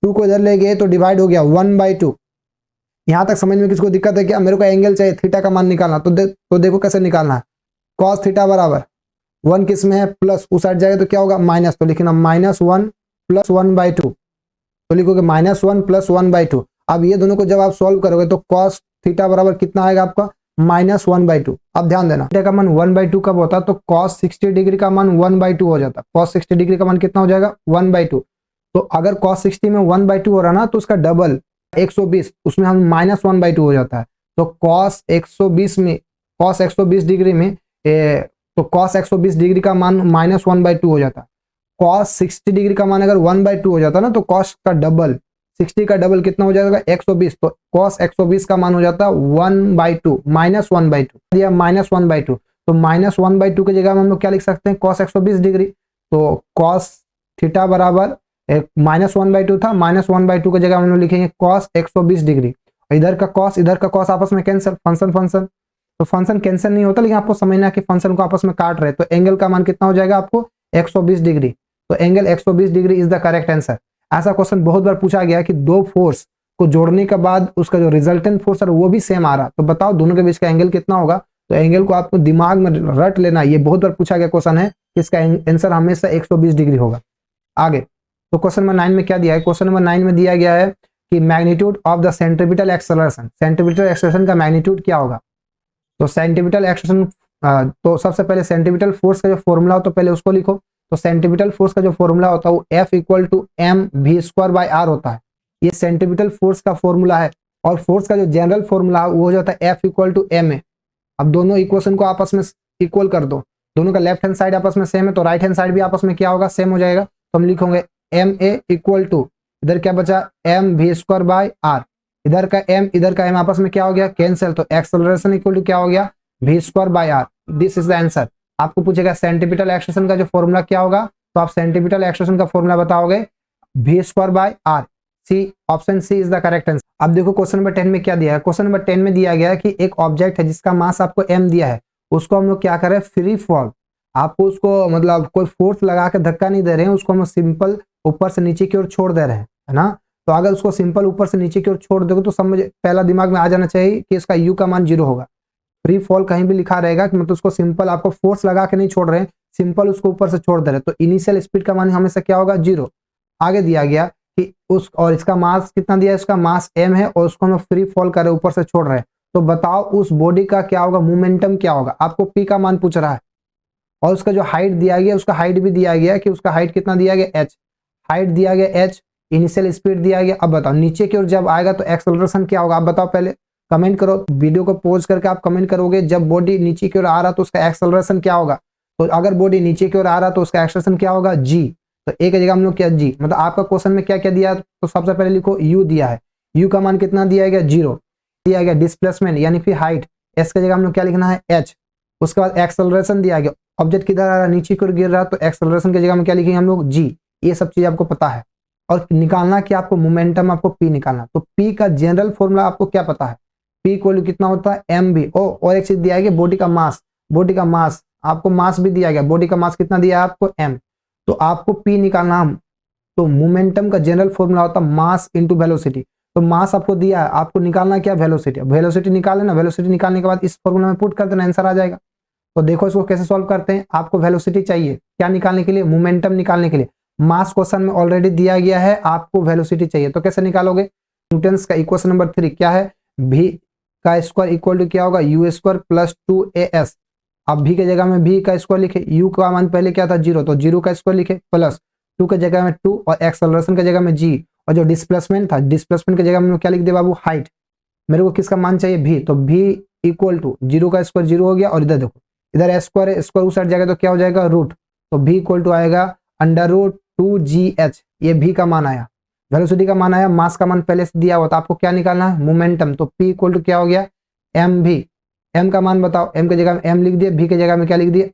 2 को इधर ले गए तो डिवाइड हो गया 1/2। यहां तक समझ में किसको दिक्कत है क्या, मेरे को एंगल चाहिए थीटा का मान निकालना, तो देखो कैसे निकालना है। cos थीटा बराबर 1 किस में है प्लस, उस साइड जाएगा तो क्या होगा माइनस, तो लिखना -1 प्लस 1/2, तो लिखोगे -1 प्लस 1/2। अब ये दोनों को जब आप सॉल्व करोगे तो cos थीटा बराबर कितना आएगा आपका -1/2। अब ध्यान देना थीटा का मान 1/2 कब होता है, तो cos 60 डिग्री का मान 1/2 हो जाता है। cos 60 डिग्री का मान कितना हो जाएगा 1/2। तो अगर cos 60 में 1/2 हो रहा ना तो उसका डबल 120, उसमें हम -1/2 हो जाता है। तो cos 120 डिग्री में तो cos 120 डिग्री का मान -1/2 हो जाता है। cos 60 डिग्री का मान अगर 1/2 हो जाता ना तो cos का डबल 60 का डबल कितना हो जाएगा 120, तो cos 120 का मान हो जाता है 1/2 -1/2 दिया -1/2। तो -1/2 की जगह में हम लोग क्या लिख सकते हैं cos 120 डिग्री, तो cos थीटा बराबर -1/2 था, -1/2 की जगह हम लोग लिखेंगे cos 120 डिग्री। इधर का cos आपस में कैंसिल, फंक्शन तो फंक्शन कैंसिल नहीं होता, लेकिन आपको समझना है कि फंक्शन को आपस में काट रहे, तो एंगल का मान कितना हो जाएगा आपको 120 डिग्री। तो angle 120 degree is the correct answer. ऐसा क्वेश्चन बहुत बार पूछा गया कि दो फोर्स को जोड़ने के बाद उसका जो रिजल्टेंट फोर्स है वो भी सेम आ रहा, तो बताओ दोनों के बीच का एंगल कितना होगा। तो एंगल को आपको दिमाग में रट लेना, ये बहुत बार पूछा गया क्वेश्चन है, इसका आंसर हमेशा 120 डिग्री होगा। आगे तो क्वेश्चन नंबर 9 में क्या दिया है, क्वेश्चन नंबर 9 में दिया गया है कि magnitude of the centripetal acceleration, centripetal acceleration का मैग्नीट्यूड क्या होगा। तो सेंट्रीपिटल एक्सेलरेशन, तो सबसे पहले सेंट्रीपिटल फोर्स का जो फॉर्मूला हो तो पहले उसको लिखो। तो सेंट्रीपिटल फोर्स का जो फॉर्मूला होता है वो F = mv²/r होता है। ये सेंट्रीपिटल फोर्स का फॉर्मूला है, और फोर्स का जो जनरल फॉर्मूला है वो हो जाता है F = ma। अब दोनों इक्वेशन को आपस में इक्वल कर दो, दोनों का लेफ्ट हैंड साइड आपस में सेम है तो राइट हैंड साइड भी आपस में क्या होगा सेम हो जाएगा। तो हम लिखोगे ma इधर क्या बचा mv²/r, इधर का m आपस में क्या हो गया कैंसिल, तो एक्सेलरेशन इक्वल टू क्या हो गया v²/r। This is the answer. आपको पूछेगा सेंट्रीपिटल एक्सेलरेशन का जो फॉर्मूला क्या होगा, तो आप सेंट्रीपिटल एक्सेलरेशन का फॉर्मूला बताओगे v²/r। C, option C is the correct answer. अब देखो क्वेश्चन नंबर 10 में क्या दिया है, क्वेश्चन नंबर 10 में दिया गया है कि एक ऑब्जेक्ट है जिसका मास आपको m दिया है, उसको हम लोग क्या करें फ्री फॉल, आपको उसको मतलब कोई फोर्स लगा के धक्का नहीं दे रहे हैं, उसको हम सिंपल ऊपर से नीचे की ओर छोड़ दे रहे हैं, है ना। तो अगर उसको सिंपल ऊपर से नीचे की ओर छोड़ दोगे तो समझ पहला दिमाग में आ जाना चाहिए कि इसका u का मान 0 होगा। फ्री फॉल कहीं भी लिखा रहेगा कि मतलब उसको सिंपल आपको फोर्स लगा के नहीं छोड़ रहे हैं, सिंपल उसको ऊपर से छोड़ दे रहे हैं, तो इनिशियल स्पीड का मान हमेशा क्या होगा 0। आगे दिया गया कि और इसका मास कितना दिया है, इसका मास m है और उसको हम फ्री फॉल कर रहे हैं ऊपर से छोड़ रहे हैं, तो बताओ उस बॉडी का क्या होगा, मोमेंटम क्या होगा। आपको पी का मान पूछ रहा है और उसका जो हाइट दिया गया, उसका हाइट भी दिया गया कि उसका हाइट कितना दिया गया, एच, हाइट दिया गया एच, इनिशियल स्पीड दिया गया। अब बताओ नीचे की ओर जब आएगा तो एक्सेलरेशन क्या होगा, आप बताओ पहले कमेंट करो, वीडियो को पॉज करके आप कमेंट करोगे, जब बॉडी नीचे की ओर आ रहा तो उसका एक्सेलरेशन क्या होगा। तो अगर बॉडी नीचे की ओर आ रहा तो उसका एक्सेलरेशन क्या होगा, जी। तो एक जगह हम लोग क्या, जी, मतलब आपका क्वेश्चन में क्या क्या दिया, तो सबसे पहले लिखो यू दिया है, यू का मान कितना दिया गया, 0 दिया गया। डिस्प्लेसमेंट यानी फिर हाइट, एस की जगह हम लोग क्या लिखना है, एच। उसके बाद एक्सेलरेशन दिया गया, ऑब्जेक्ट किधर आ रहा है, नीचे की ओर गिर रहा, तो एक्सेलरेशन की जगह में क्या लिखेंगे हम लोग, जी। ये सब चीज आपको पता है। और निकालना क्या आपको, मोमेंटम आपको पी निकालना। तो पी का जनरल फॉर्मूला आपको क्या पता है, पी इक्वल कितना होता है, एम बी। और एक चीज दिया गया बॉडी का मास, बॉडी का मास आपको मास भी दिया गया, बॉडी का मास कितना दिया है आपको, एम। तो आपको पी निकालना। तो मोमेंटम का जनरल फॉर्मूला होता है मास इंटू वेलोसिटी। तो मास आपको दिया है, आपको निकालना क्या, वेलोसिटी। वेलोसिटी निकाल लेना, वेलोसिटी निकालने के बाद इस फॉर्मूला में पुट कर देना, आंसर आ जाएगा। तो देखो इसको कैसे सॉल्व करते हैं। आपको वेलोसिटी चाहिए क्या निकालने के लिए, मोमेंटम निकालने के लिए। मास क्वेश्चन में ऑलरेडी दिया गया है, आपको वेलोसिटी चाहिए, तो कैसे निकालोगे। न्यूटन्स का इक्वेशन नंबर 3 क्या है, v का स्क्वायर इक्वल टू क्या होगा, यू स्क्वायर प्लस 2as। अब v के जगह में v का स्क्वायर लिखे, u का मान पहले क्या था 0, तो 0 का स्क्वायर लिखे, प्लस 2 के जगह में 2 और एक्सेलरेशन के जगह में g। और जो डिस्प्लेसमेंट था, डिस्प्लेसमेंट के जगह में क्या लिख दे बाबू, हाइट। मेरे को किसका मान चाहिए, v, तो v इक्वल टू 0 का स्क्वायर 0 हो गया, और इधर देखो इधर स्क्वायर है, स्क्वायर उस साइड जाएगा तो क्या हो जाएगा, रूट। तो v इक्वल टू आएगा √2gh, ये v का मान आया। वेलोसिटी का मान आया, मास का मान पहले से दिया हुआ, तो आपको क्या निकालना है, मोमेंटम। तो p इक्वल टू क्या हो गया, mv। m का मान बताओ, m की जगह में m लिख दिए, v की जगह में क्या लिख दिए,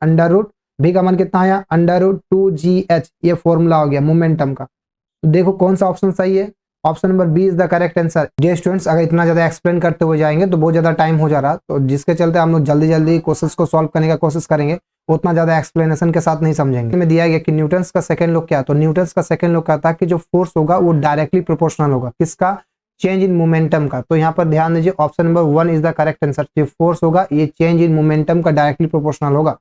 v का मान कितना आया, √2gh। ये फॉर्मूला हो गया मोमेंटम का। तो देखो कौन सा ऑप्शन सही है, option number B is the correct answer. Dear students, अगर इतना ज्यादा एक्सप्लेन करते हुए जाएंगे तो बहुत ज्यादा टाइम हो जा रहा, तो जिसके चलते हम लोग जल्दी जल्दी क्वेश्चंस को सॉल्व करने का कोशिश करेंगे, उतना ज्यादा एक्सप्लेनेशन के साथ नहीं समझेंगे। में दिया गया कि न्यूटन्स का सेकंड लॉ क्या, तो न्यूटन्स का सेकंड लॉ कहता है कि जो फोर्स होगा वो डायरेक्टली प्रोपोर्शनल होगा, किसका, चेंज इन मोमेंटम का। तो यहाँ पर ध्यान दीजिए, option number 1 is the correct answer. जो फोर्स होगा ये चेंज इन मोमेंटम का डायरेक्टली प्रोपोर्शनल होगा।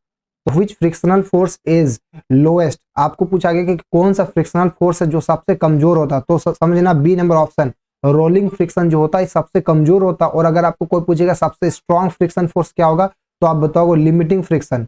तो which frictional force is lowest, आपको पूछा गया कि कौन सा फ्रिक्शनल फोर्स है जो सबसे कमजोर होता है, तो समझना B number option, rolling friction जो होता है सबसे कमजोर होता है। और अगर आपको कोई पूछेगा सबसे स्ट्रॉन्ग फ्रिक्शन फोर्स क्या होगा, तो आप बताओगे लिमिटिंग फ्रिक्शन।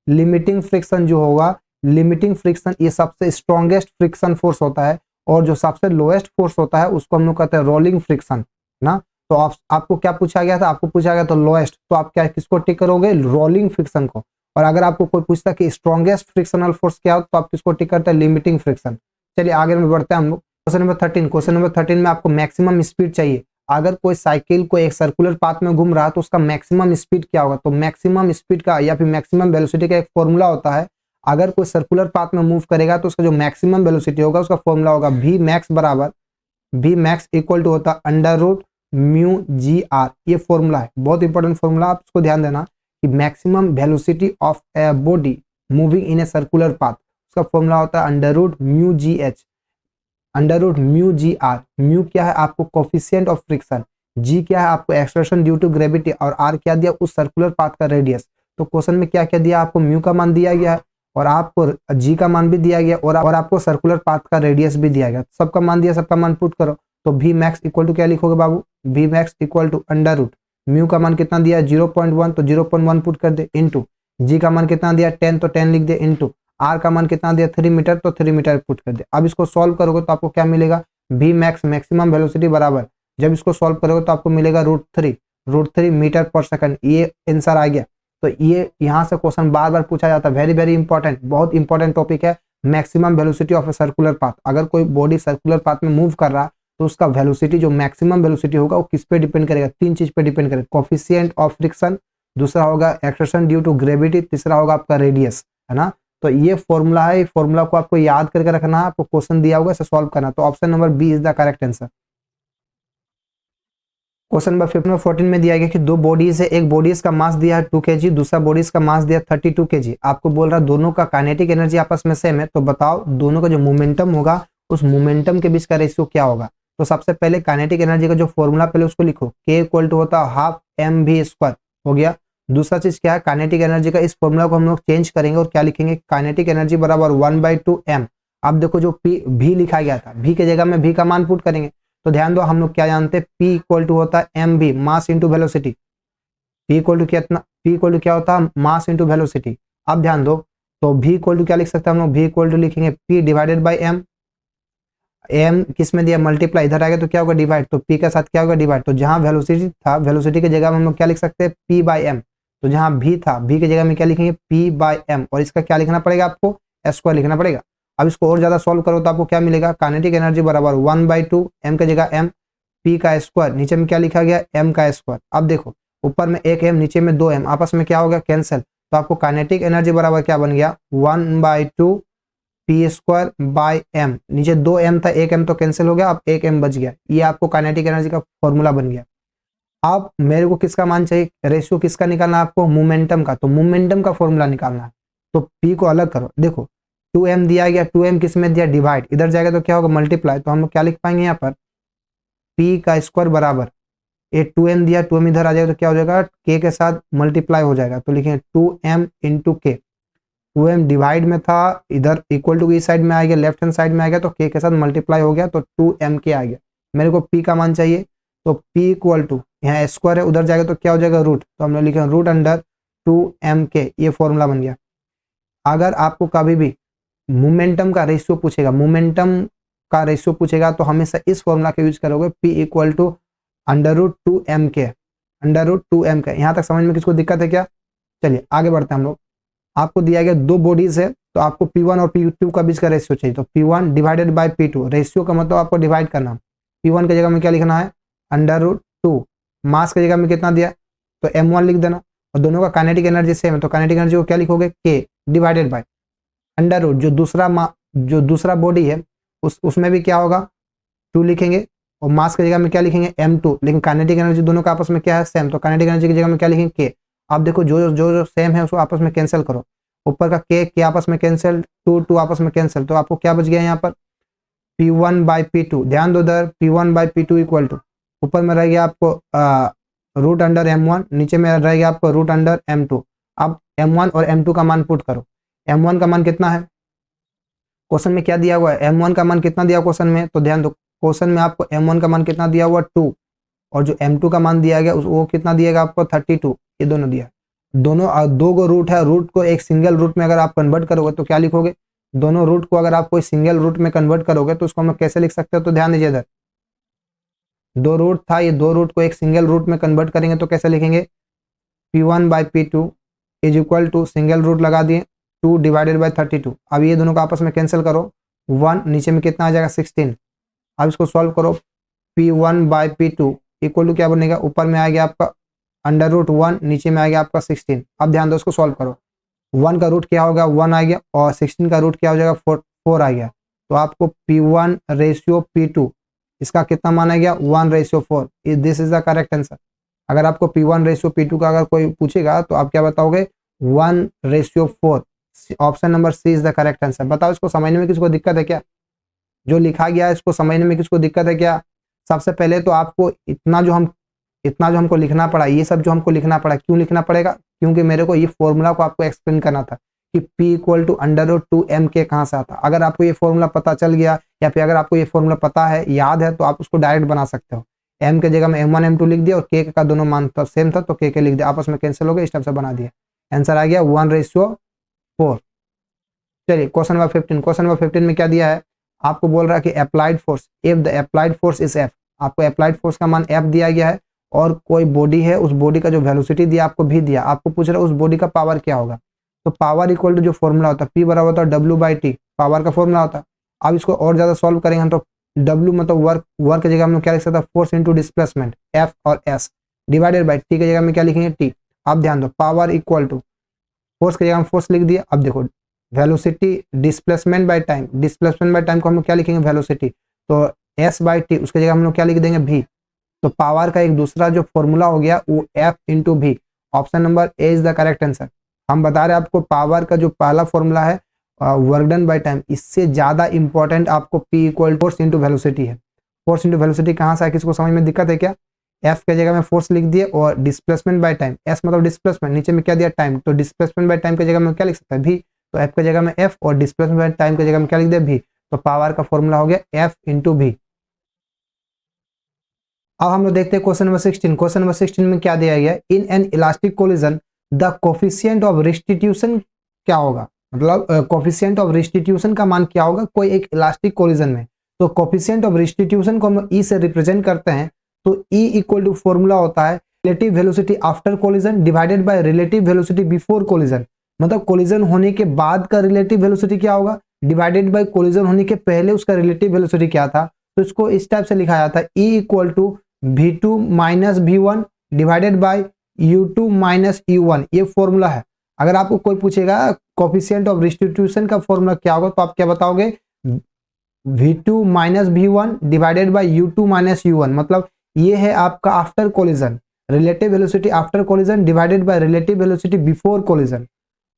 लिमिटिंग फ्रिक्शन जो होगा, लिमिटिंग फ्रिक्शन ये सबसे स्ट्रॉन्गेस्ट फ्रिक्शन फोर्स होता है। और जो सबसे लोएस्ट फोर्स होता है उसको हम लोग कहते हैं रोलिंग फ्रिक्शन ना। तो आपको क्या पूछा गया था, आपको पूछा गया तो लोएस्ट, तो आप क्या किसको टिक करोगे, रोलिंग फ्रिक्शन को। और अगर आपको कोई पूछता कि स्ट्रॉन्गेस्ट फ्रिक्शनल फोर्स क्या हो, तो आप किसको टिक करते हैं, लिमिटिंग फ्रिक्शन। चलिए आगे में बढ़ते हैं हम लोग। क्वेश्चन नंबर 13, क्वेश्चन नंबर 13 में आपको मैक्सिमम स्पीड चाहिए। अगर कोई साइकिल को एक सर्कुलर पाथ में घूम रहा है तो उसका मैक्सिमम स्पीड क्या होगा। तो मैक्सिमम स्पीड का या फिर मैक्सिमम वेलोसिटी का एक फॉर्मूला होता है। अगर कोई सर्कुलर पाथ में मूव करेगा तो उसका जो मैक्सिमम वेलोसिटी होगा उसका फॉर्मूला होगा वी मैक्स बराबर, वी मैक्स इक्वल टू होता है √μgr। ये फॉर्मूला है, बहुत इंपॉर्टेंट फॉर्मूला, आप इसको ध्यान देना कि maximum velocity of a body moving in a circular path, उसका फॉर्मूला होता है √μgh, √μgr। म्यू क्या है आपको कोफिशिएंट ऑफ फ्रिक्शन, जी क्या है आपको एक्सलेरेशन ड्यू टू ग्रेविटी, और आर क्या दिया उस सर्कुलर पाथ का रेडियस। तो क्वेश्चन में क्या क्या दिया आपको, म्यू का मान दिया गया है और आपको जी का मान भी दिया गया और आपको सर्कुलर पाथ का रेडियस भी दिया गया। सबका मान दिया, सबका मान पुट करो। तो वी मैक्स इक्वल टू क्या लिखोगे बाबू, V max equal to √ mu का मान कितना दिया 0.1, तो 0.1 पुट कर दे, इनटू जी का मान कितना दिया 10, तो 10 लिख दे, इनटू आर का मान कितना दिया 3 मीटर, तो 3 मीटर पुट कर दे। अब इसको सॉल्व करोगे तो आपको क्या मिलेगा, वी मैक्स मैक्सिमम वेलोसिटी बराबर, जब इसको सॉल्व करोगे तो आपको मिलेगा √3 मीटर पर सेकंड। ये आंसर आ गया। तो ये यहाँ से क्वेश्चन बार बार पूछा जाता है, वेरी वेरी इंपॉर्टेंट, बहुत इंपॉर्टेंट टॉपिक है maximum velocity of a circular path. अगर कोई बॉडी सर्कुलर पाथ में मूव कर रहा है तो उसका वेलोसिटी जो मैक्सिमम वेलोसिटी होगा वो किस पे डिपेंड करेगा, 3 चीज पे डिपेंड करेगा, कोफिशिएंट ऑफ फ्रिक्शन, दूसरा होगा एक्सलेरेशन ड्यू टू ग्रेविटी, तीसरा होगा आपका रेडियस, है ना। तो ये फॉर्मूला है, फॉर्मूला को आपको याद करके रखना है, आपको क्वेश्चन दिया होगा इसे सॉल्व करना। तो option number B is the correct answer. Question number 14 में दिया गया कि दो बॉडीज है, एक बॉडीज का मास दिया है 2 kg, दूसरा बॉडीज का मास दिया 32 kg। आपको बोल रहा है दोनों का काइनेटिक एनर्जी आपस में सेम है, तो बताओ दोनों का जो मोमेंटम होगा उस मोमेंटम के बीच का रेशियो क्या होगा। तो सबसे पहले काइनेटिक एनर्जी का जो फॉर्मूला पहले उसको लिखो, k इक्वल टू होता है हाफ mv² हो गया। दूसरा चीज क्या है, काइनेटिक एनर्जी का इस फॉर्मूला को हम लोग चेंज करेंगे और क्या लिखेंगे, काइनेटिक एनर्जी बराबर 1/2 m। अब देखो जो v लिखा गया था, v के जगह में v का मान पुट करेंगे, तो ध्यान दो हम लोग क्या जानते हैं, P इक्वल टू होता है mv mass into velocity. P equal to कितना, P इक्वल टू क्या होता है, मास इंटू वेलोसिटी। अब ध्यान दो, तो V इक्वल टू क्या लिख सकते हैं हम लोग, V इक्वल टू लिखेंगे P divided by m। m किस में दिया, मल्टीप्लाई, इधर आएगा तो क्या होगा, डिवाइड, तो P के साथ क्या होगा, डिवाइड। तो जहां वेलोसिटी था, वेलोसिटी की जगह में हम लोग क्या लिख सकते हैं, P बाई m। तो जहां V था, V की जगह में क्या लिखेंगे, P बाई m, और इसका क्या लिखना पड़ेगा आपको, स्क्वायर लिखना पड़ेगा। अब इसको और ज्यादा सॉल्व करो तो आपको क्या मिलेगा, काइनेटिक एनर्जी बराबर 1/2 m की जगह m, P का स्क्वायर, नीचे में क्या लिखा गया, m का स्क्वायर। अब देखो ऊपर में एक m, नीचे में 2m, आपस में क्या हो गया, कैंसिल। तो आपको काइनेटिक एनर्जी बराबर क्या बन गया, 1/2 पी स्क्वायर बाई एम। नीचे 2m था, एक m तो कैंसिल हो गया, अब एक m बच गया। ये आपको काइनेटिक एनर्जी का फॉर्मूला बन गया। अब मेरे को किसका मान चाहिए, रेशियो किसका निकालना है आपको, मोमेंटम का। तो मोमेंटम का फॉर्मूला निकालना है। तो p को अलग करो, देखो 2m दिया गया, 2m किस में दिया, डिवाइड, इधर जाएगा तो क्या होगा, मल्टीप्लाई। तो हम लोग क्या लिख पाएंगे यहाँ पर, p का स्क्वायर बराबर, ये 2m दिया, 2m इधर आ जाएगा तो क्या हो जाएगा, k के साथ मल्टीप्लाई हो जाएगा। तो लिखेंगे 2m इंटू के, 2m डिवाइड में था, इधर इक्वल टू इस साइड में आ गया, लेफ्ट हैंड साइड में आ गया, तो k के साथ मल्टीप्लाई हो गया, तो 2m के आ गया। मेरे को p का मान चाहिए, तो p इक्वल टू, यहाँ स्क्वायर है, उधर जाएगा तो क्या हो जाएगा, रूट, तो हमने लिखा रूट अंडर 2m के, ये फॉर्मूला बन गया। अगर आपको कभी भी मोमेंटम का रेशियो पूछेगा, मोमेंटम का रेशियो पूछेगा, तो हमेशा इस फॉर्मूला का यूज करोगे, p equal to under root 2m के, अंडर रूट 2m के। यहाँ तक समझ में किसको दिक्कत है क्या, चलिए आगे बढ़ते हैं हम लोग। आपको दिया गया दो बॉडीज है, तो आपको P1 और P2 का बीच का रेशियो चाहिए। तो P1 divided by P2, ratio का मतलब आपको डिवाइड करना। P1 की जगह में क्या लिखना है, अंडर रूट 2, मास की जगह में कितना दिया, तो m1 लिख देना, और दोनों का काइनेटिक एनर्जी सेम है, तो काइनेटिक एनर्जी को क्या लिखोगे, K divided by under root, जो दूसरा बॉडी है उसमें भी क्या होगा, 2 लिखेंगे, और मास की जगह में क्या लिखेंगे, m2, लेकिन काइनेटिक एनर्जी दोनों का आपस में क्या है, सेम, तो काइनेटिक एनर्जी की जगह में क्या लिखेंगे, K। आप देखो जो सेम है उसको आपस में कैंसिल करो, ऊपर का के आपस में कैंसिल, 2 आपस में कैंसिल, तो आपको क्या बच गया यहाँ पर, P1 बाई P2। ध्यान दो इधर, P1 by P2 equal to, ऊपर में रह गया आपको रूट अंडर m1, नीचे में रह गया आपको रूट अंडर m2। अब m1 और m2 का मान पुट करो, m1 का मान कितना है, क्वेश्चन में क्या दिया हुआ है, m1 का मान कितना दिया क्वेश्चन में, तो ध्यान दो क्वेश्चन में आपको m1 का मान कितना दिया हुआ, 2, और जो m2 का मान दिया गया वो कितना दिएगा आपको, 32। ये दोनों दिया, दोनों दो गो रूट है, रूट को एक सिंगल रूट में अगर आप कन्वर्ट करोगे तो क्या लिखोगे, दोनों रूट को अगर आप कोई सिंगल रूट में कन्वर्ट करोगे तो उसको हम कैसे लिख सकते हो, तो ध्यान दीजिए इधर, दो रूट था, ये दो रूट को एक सिंगल रूट में कन्वर्ट करेंगे तो कैसे लिखेंगे, P1 by P2 is equal to, single root लगा दिए, 2 डिवाइडेड बाई 32। अब ये दोनों को आपस में कैंसिल करो, 1 नीचे में कितना आ जाएगा, 16। अब इसको सॉल्व करो, P1 by P2 equal to क्या बनेगा, ऊपर में आ गया आपका अंडर रूट 1, नीचे में आ गया आपका 16। अब ध्यान दो इसको सॉल्व करो, 1 का रूट क्या होगा, 1 आ गया, और 16 का रूट क्या हो जाएगा, 4 आ गया। तो आपको P1 रेशियो P2, इसका कितना माना गया, 1/4। This is the correct answer. अगर आपको P1 रेशियो P2 का अगर कोई पूछेगा तो आप क्या बताओगे, 1/4। Option number C is the correct answer. बताओ इसको समझने में किसको दिक्कत है क्या, जो लिखा गया है इसको समझने में किसको दिक्कत है क्या। सबसे पहले तो आपको इतना जो हमको लिखना पड़ा, ये सब जो हमको लिखना पड़ा, क्यों लिखना पड़ेगा, क्योंकि मेरे को ये फॉर्मूला को आपको एक्सप्लेन करना था कि P equal to under root 2m के कहाँ से आता। अगर आपको ये फॉर्मूला पता चल गया, या फिर अगर आपको ये फॉर्मूला पता है, याद है, तो आप उसको डायरेक्ट बना सकते हो। m के जगह में m1 m2 लिख दिया, और k का दोनों मान तो सेम था तो k लिख दिया, आपस में कैंसिल हो गया, इस टाइप से बना दिया, आंसर आ गया 1/4। चलिए क्वेश्चन नंबर 15, क्वेश्चन नंबर 15 में क्या दिया है, आपको बोल रहा है कि applied force, if the applied force is F, आपको अप्लाइड फोर्स का मान F दिया गया है, और कोई बॉडी है, उस बॉडी का जो वेलोसिटी दिया आपको भी दिया, आपको पूछ रहा है उस बॉडी का पावर क्या होगा। तो पावर इक्वल टू जो फॉर्मूला होता है, P बराबर होता है W/T, पावर का फॉर्मूला होता है। अब इसको और ज्यादा सॉल्व करेंगे हम, तो W मतलब वर्क की जगह हम लोग क्या लिख सकते हैं, फोर्स इंटू डिस्प्लेसमेंट, F और S डिवाइडेड बाई T की जगह में क्या लिखेंगे, T। अब ध्यान दो, पावर इक्वल टू फोर्स की जगह हम फोर्स लिख दिया। अब देखो velocity displacement by time, displacement by time को हम लोग क्या लिखेंगे, वेलोसिटी, तो S/T उसकी जगह हम लोग क्या लिख देंगे, V। तो पावर का एक दूसरा जो फॉर्मूला हो गया वो F into V। Option number A is the correct answer. हम बता रहे हैं आपको पावर का जो पहला फॉर्मूला है वर्क डन बाय टाइम, इससे ज्यादा इंपॉर्टेंट आपको P equal force into velocity है। फोर्स इंटू वेलोसिटी कहाँ से है, किसको समझ में दिक्कत है क्या, F के जगह में फोर्स लिख दिए, और डिस्प्लेसमेंट बाय टाइम, S मतलब डिस्प्लेसमेंट, नीचे में क्या दिया, टाइम, तो डिस्प्लेसमेंट बाय टाइम की जगह में क्या लिख सकते हैं, V। तो F की जगह में F, और डिस्प्लेसमेंट बाय टाइम की जगह में क्या लिख दिया, V। तो पावर का फॉर्मूला हो गया F इंटू V। अब हम लोग देखते हैं क्वेश्चन नंबर 16। क्वेश्चन नंबर 16 में क्या दिया गया है, in an elastic collision the coefficient of restitution क्या होगा, मतलब कोफिशिएंट ऑफ रिस्टिट्यूशन का मान क्या होगा कोई एक इलास्टिक कोलिजन में। तो कोफिशिएंट ऑफ रिस्टिट्यूशन को हम ई से रिप्रेजेंट करते हैं, तो ई इक्वल टू फॉर्मूला होता है relative velocity after collision divided by relative velocity before collision. मतलब कोलिजन होने के बाद का रिलेटिव वेलोसिटी क्या होगा डिवाइडेड बाय कोलिजन होने के पहले उसका रिलेटिव वेलोसिटी क्या था। तो इसको इस टाइप से लिखा जाता है, E equal to v2 minus v1 divided by u2 minus u1। ये फॉर्मूला है। अगर आपको कोई पूछेगा कोफिशिएंट ऑफ रिस्टिट्यूशन का फॉर्मूला क्या होगा, तो आप क्या बताओगे, v2 minus v1 divided by u2 minus u1। मतलब ये है आपका after collision, relative velocity after collision divided by relative velocity before collision.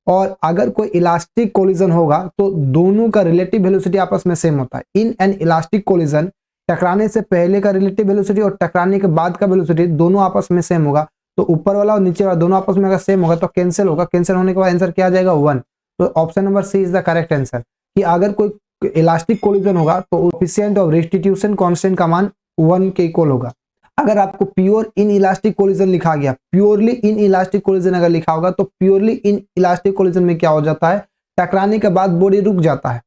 और अगर कोई इलास्टिक कोलिजन होगा तो दोनों का रिलेटिव वेलोसिटी आपस में सेम होता है। इन एन इलास्टिक कोलिजन टकराने से पहले का रिलेटिव वेलोसिटी और टकराने के बाद का वेलोसिटी दोनों आपस में सेम होगा। तो ऊपर वाला और नीचे वाला दोनों आपस में अगर सेम होगा तो कैंसिल होगा, कैंसिल होने के बाद आंसर क्या आ जाएगा 1। तो option number C is the correct answer, कि अगर कोई इलास्टिक कोलिजन होगा तो कोएफिशिएंट ऑफ रिस्टिट्यूशन कांस्टेंट का मान 1 के इक्वल होगा। अगर आपको प्योर इन इलास्टिक कोलिजन लिखा गया, प्योरली इन इलास्टिक कोलिजन अगर लिखा होगा, तो प्योरली इन इलास्टिक कोलिजन में क्या हो जाता है, टकराने के बाद बॉडी रुक जाता है।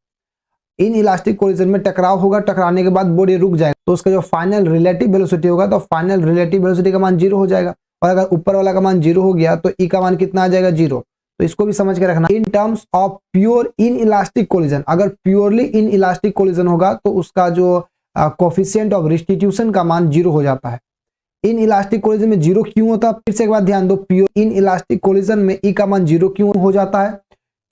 इन इलास्टिक कोलिजन में टकराव होगा, टकराने के बाद बॉडी रुक जाएगा, तो उसका जो फाइनल रिलेटिव वेलोसिटी होगा, तो फाइनल रिलेटिव वेलोसिटी का मान 0 हो जाएगा। और अगर ऊपर वाला का मान 0 हो गया तो ई का मान कितना आ जाएगा 0। तो इसको भी समझ के रखना। In terms of pure in elastic collision, अगर प्योरली इन इलास्टिक कोलिजन होगा तो उसका जो कोफिशिएंट ऑफ रिस्टिट्यूशन का मान 0 हो जाता है। इन इलास्टिक कोलिजन में 0 क्यों होता है, फिर से एक बार ध्यान दो, प्योर इन इलास्टिक कोलिजन में ई का मान 0 क्यों हो जाता है,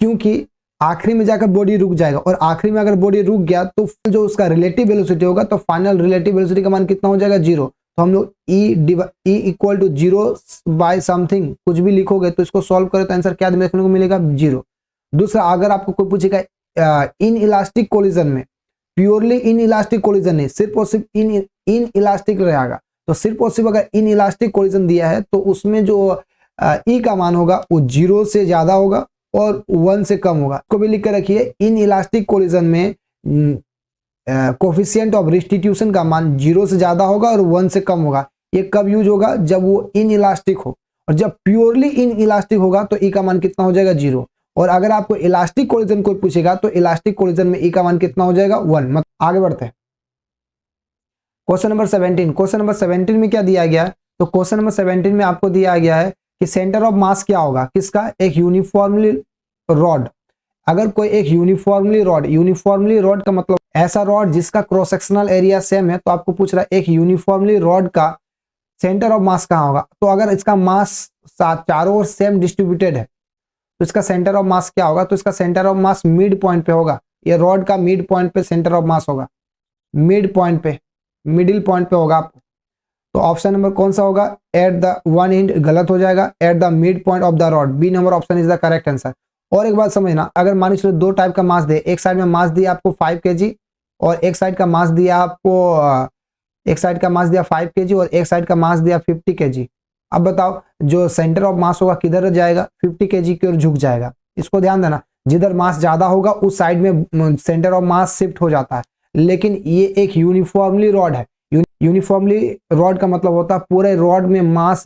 क्योंकि आखिरी में जाकर बॉडी रुक जाएगा, और आखिरी में अगर बॉडी रुक गया तो जो उसका रिलेटिव वेलोसिटी होगा, तो फाइनल रिलेटिव वेलोसिटी का मान कितना हो जाएगा 0। तो हम लोग E equal to 0 by something कुछ भी लिखोगे तो इसको सॉल्व करें तो आंसर क्या देखने को मिलेगा 0। दूसरा, अगर आपको कोई पूछेगा इन इलास्टिक कोलिजन में, प्योरली इन इलास्टिक कोलिजन नहीं, सिर्फ और सिर्फ इन इलास्टिक रहेगा, तो सिर्फ और सिर्फ अगर इन इलास्टिक कोलिजन दिया है तो उसमें जो ई का मान होगा वो 0 से ज्यादा होगा और 1 से कम होगा। इसको भी लिख कर रखिए, इन इलास्टिक कोलिजन में कोफिशिएंट ऑफ रिस्टिट्यूशन का मान 0 से ज्यादा होगा और 1 से कम होगा। ये कब यूज होगा, जब वो इन इलास्टिक हो, और जब प्योरली इन इलास्टिक होगा तो ई का मान कितना हो जाएगा 0। और अगर आपको इलास्टिक कोलिजन कोई पूछेगा तो इलास्टिक कोलिजन में ई का मान कितना हो जाएगा 1। मतलब आगे बढ़ते हैं क्वेश्चन नंबर 17। क्वेश्चन नंबर 17 में क्या दिया गया है, तो क्वेश्चन नंबर 17 में आपको दिया गया है कि सेंटर ऑफ मास क्या होगा किसका, एक यूनिफॉर्मली रॉड। अगर कोई एक यूनिफॉर्मली रॉड का मतलब ऐसा रॉड जिसका क्रॉस सेक्शनल एरिया सेम है, तो आपको पूछ रहा है एक यूनिफॉर्मली रॉड का सेंटर ऑफ मास कहाँ होगा। तो अगर इसका मास चारों ओर सेम डिस्ट्रीब्यूटेड है तो इसका सेंटर ऑफ मास क्या होगा, तो इसका centre of mass mid point पे होगा। ये रॉड का मिड पॉइंट पे सेंटर ऑफ मास होगा, मिड पॉइंट पे, मिडिल पॉइंट पे होगा। तो ऑप्शन नंबर कौन सा होगा, एट द वन एंड गलत हो जाएगा, at the mid point of the rod, B number option is the correct answer. और एक बात समझना, अगर मान लीजिए 2 टाइप का मास दे, एक साइड में मास दिया आपको 5 kg और एक साइड का मास दिया आपको 5 kg और एक साइड का मास दिया 50 kg। अब बताओ जो सेंटर ऑफ मास होगा किधर जाएगा, 50 kg की ओर झुक जाएगा। इसको ध्यान देना, जिधर मास ज्यादा होगा उस साइड में सेंटर ऑफ मास शिफ्ट हो जाता है। लेकिन ये एक यूनिफॉर्मली रॉड है। यूनिफॉर्मली रॉड का मतलब होता है पूरे रॉड में मास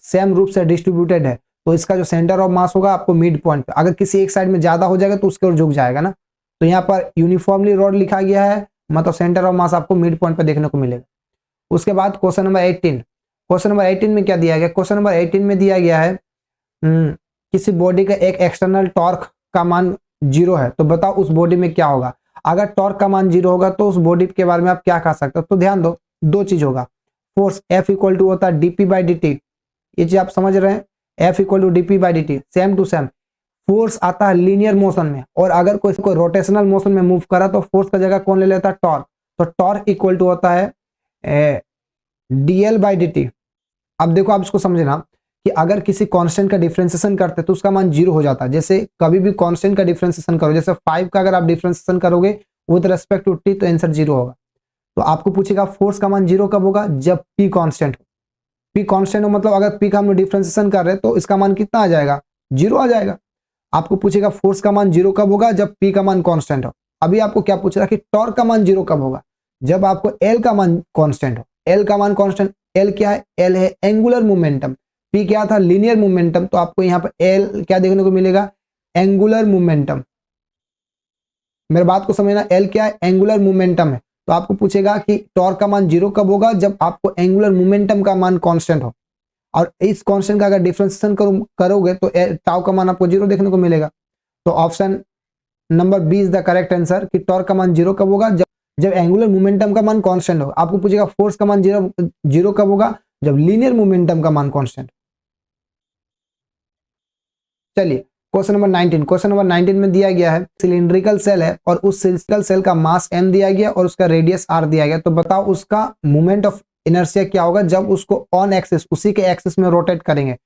सेम रूप से डिस्ट्रीब्यूटेड है, तो इसका जो सेंटर ऑफ मास होगा आपको मिड पॉइंट पे, अगर किसी एक साइड में ज्यादा हो जाएगा तो उसके ओर झुक जाएगा ना। तो यहाँ पर यूनिफॉर्मली रॉड लिखा गया है, मतलब सेंटर ऑफ मास आपको मिड पॉइंट पे देखने को मिलेगा। उसके बाद क्वेश्चन नंबर 18। क्वेश्चन नंबर 18 में क्या दिया गया, क्वेश्चन नंबर 18 में दिया गया है किसी बॉडी का एक एक्सटर्नल टॉर्क का मान 0 है, तो बताओ उस बॉडी में क्या होगा। अगर टॉर्क का मान 0 होगा तो उस बॉडी के बारे में आप क्या कह सकते हो, तो ध्यान दो, 2 चीज होगा। फोर्स F इक्वल टू होता है dp/dt, ये चीज आप समझ रहे हैं, F equal to dp/dt, same to same. Force आता है लीनियर मोशन में, और अगर कोई रोटेशनल मोशन में मूव करा तो फोर्स का जगह कौन ले लेता है, टॉर्क। तो टॉर्क इक्वल टू होता है dl/dt। अब देखो आप इसको समझना कि अगर किसी कांस्टेंट का डिफरेंशिएशन करते तो उसका मान 0 हो जाता है। जैसे कभी भी कांस्टेंट का डिफरेंशिएशन करो, जैसे 5 का अगर आप डिफरेंशिएशन करोगे विद रिस्पेक्ट टू t तो आंसर 0 होगा। तो आपको पूछेगा फोर्स का मान 0 कब होगा, जब p कांस्टेंट हो। p कांस्टेंट हो मतलब अगर p का हम डिफरेंशिएशन कर रहे हैं तो इसका मान कितना आ जाएगा, 0 आ जाएगा। आपको पूछेगा फोर्स का मान 0 कब होगा, जब p का मान कांस्टेंट हो। अभी आपको क्या पूछ रहा है कि टॉर्क का मान 0 कब होगा, जब आपको L का मान कांस्टेंट हो। एल का मान कांस्टेंट, एल क्या है, एल है एंगुलर मोमेंटम, पी क्या था लीनियर मोमेंटम, तो आपको यहाँ पर एल क्या देखने को मिलेगा, एंगुलर मोमेंटम। मेरे बात को समझना, एल क्या है, एंगुलर मोमेंटम है। तो आपको पूछेगा कि टॉर्क का मान 0 कब होगा, जब आपको एंगुलर मोमेंटम का मान कांस्टेंट हो, और इस कांस्टेंट का अगर डिफरेंशिएशन करोगे तो टाउ का मान आपको 0 देखने को मिलेगा। तो option number B is the correct answer कि टॉर्क का मान 0 कब होगा, जब एंगुलर मोमेंटम का मान कांस्टेंट हो। आपको पूछेगा फोर्स का मान 0 कब होगा, जब लीनियर मोमेंटम का मान कांस्टेंट। चलिए क्वेश्चन नंबर 19, क्वेश्चन नंबर 19 में दिया गया है सिलिंड्रिकल सेल है और उस सिलिंड्रिकल सेल का मास m दिया गया और उसका रेडियस r दिया गया। तो बताओ उसका मोमेंट ऑफ इनर्शिया क्या होगा जब उसको ऑन एक्सिस, उसी के एक्सिस में रोटेट करेंगे।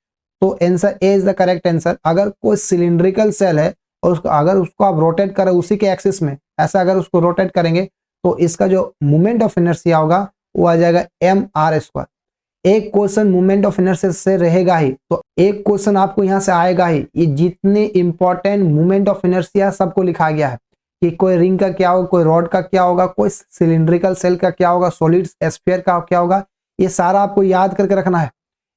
तो answer A is the correct answer. अगर कोई सिलिंड्रिकल सेल है और अगर उसको आप रोटेट करें उसी के एक्सिस में, ऐसा अगर उसको रोटेट करेंगे तो इसका जो मोमेंट ऑफ इनर्शिया होगा वो आ जाएगा mr²। एक क्वेश्चन मोमेंट ऑफ इनर्शिया से रहेगा ही, तो एक क्वेश्चन आपको यहां से आएगा ही। ये जितने इंपॉर्टेंट मोमेंट ऑफ इनर्शिया सबको लिखा गया है कि कोई रिंग का क्या होगा, कोई रॉड का क्या होगा, कोई सिलिंड्रिकल सेल का क्या होगा, सॉलिड स्फीयर का क्या होगा, ये सारा आपको याद करके रखना है।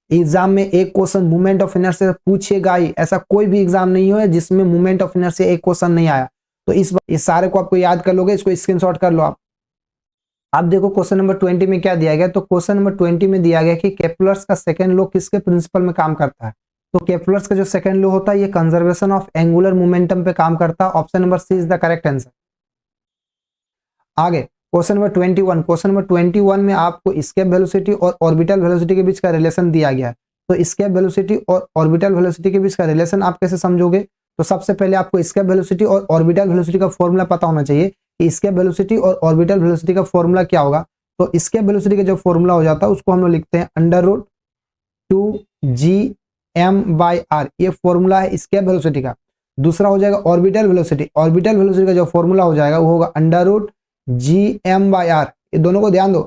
एग्जाम में एक क्वेश्चन मोमेंट ऑफ इनर्शिया पूछेगा ही, ऐसा कोई भी एग्जाम नहीं हुआ जिसमें मोमेंट ऑफ इनर्शिया एक क्वेश्चन नहीं आया। तो इस सारे को आपको याद कर लोगे, इसको स्क्रीनशॉट कर लो आप। अब देखो क्वेश्चन नंबर 20 में क्या दिया गया। तो क्वेश्चन नंबर 20 में दिया गया कि केप्लर्स का सेकंड लॉ किसके प्रिंसिपल में काम करता है। तो केप्लर्स का जो सेकंड लॉ होता है ये कंजर्वेशन ऑफ एंगुलर मोमेंटम पे काम करता है। Option number C is the correct answer. आगे क्वेश्चन नंबर 21, क्वेश्चन नंबर 21 में आपको एस्केप वेलोसिटी और ऑर्बिटल वेलोसिटी के बीच का रिलेशन दिया गया है। तो एस्केप वेलोसिटी और ऑर्बिटल वेलोसिटी के बीच का रिलेशन आप कैसे समझोगे। तो सबसे पहले आपको एस्केप वेलोसिटी और ऑर्बिटल वेलोसिटी का फॉर्मूला पता होना चाहिए कि एस्केप वेलोसिटी और ऑर्बिटल वेलोसिटी का फॉर्मूला क्या होगा। तो एस्केप वेलोसिटी का जो फॉर्मूला हो जाता है उसको हम लोग लिखते हैं √2gm/r, ये फॉर्मूला है एस्केप वेलोसिटी का। दूसरा हो जाएगा ऑर्बिटल वेलोसिटी, ऑर्बिटल वेलोसिटी का जो फॉर्मूला हो जाएगा वो होगा √gm/r। ये दोनों को ध्यान दो,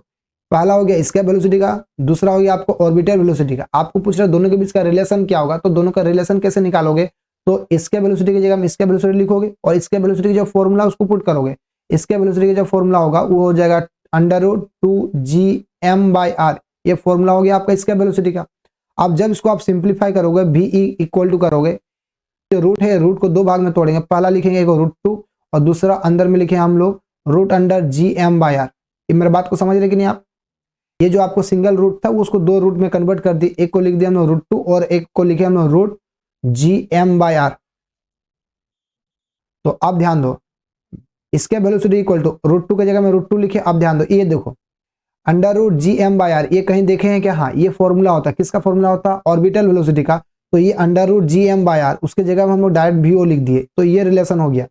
पहला हो गया एस्केप वेलोसिटी का, दूसरा हो गया आपको ऑर्बिटल वेलोसिटी का। आपको पूछ रहा है दोनों के बीच का रिलेशन क्या होगा, तो दोनों का रिलेशन कैसे निकालोगे। तो एस्केप वेलोसिटी की जगह में एस्केप वेलोसिटी लिखोगे और एस्केप वेलोसिटी का जो फॉर्मूला उसको पुट करोगे। एस्केप वेलोसिटी का जो फॉर्मूला होगा वो हो जाएगा √2gm/r, ये फॉर्मूला हो गया आपका एस्केप वेलोसिटी का। अब जब इसको आप सिंप्लीफाई करोगे VE इक्वल टू करोगे, जो रूट है रूट को दो भाग में तोड़ेंगे, पहला लिखेंगे √2 और दूसरा अंदर में लिखे हम लोग √gm/r। मेरे बात को समझ रहे कि नहीं आप। ये जो आपको सिंगल रूट था वो उसको दो रूट में कन्वर्ट कर दी, एक को लिख दिया हम लोग √2 और एक को लिखे हम लोग √gm/r। तो अब ध्यान दो इसके वेलोसिटी इक्वल टू √2 की जगह में √2 लिखे। अब ध्यान दो ये देखो √gm/r, ये कहीं देखे हैं क्या। हाँ ये फॉर्मूला होता है, किसका फॉर्मूला होता है, ऑर्बिटल वेलोसिटी का। तो ये √gm/r उसके जगह में हम लोग डायरेक्ट VO लिख दिए, तो ये रिलेशन हो गया।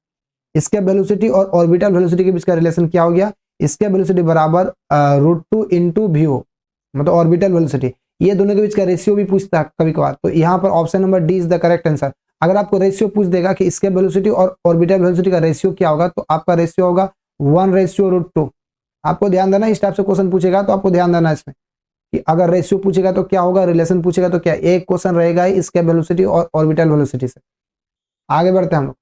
इसके वेलोसिटी और ऑर्बिटल वेलोसिटी के बीच का रिलेशन क्या हो गया, इसके वेलोसिटी बराबर √2 × VO, मतलब ऑर्बिटल वेलोसिटी। ये दोनों के बीच का रेशियो भी पूछता है कभी कभार, तो यहाँ पर option number D is the correct answer. अगर आपको रेशियो पूछ देगा कि इसके वेलोसिटी और ऑर्बिटल वेलोसिटी का रेशियो क्या होगा, तो आपका रेशियो होगा 1:√2। आपको ध्यान देना, इस टाइप से क्वेश्चन पूछेगा तो आपको ध्यान देना इसमें कि अगर रेशियो पूछेगा तो क्या होगा, रिलेशन पूछेगा तो क्या, एक क्वेश्चन रहेगा ही इसके वेलोसिटी और ऑर्बिटल वेलोसिटी से। आगे बढ़ते हैं हम लोग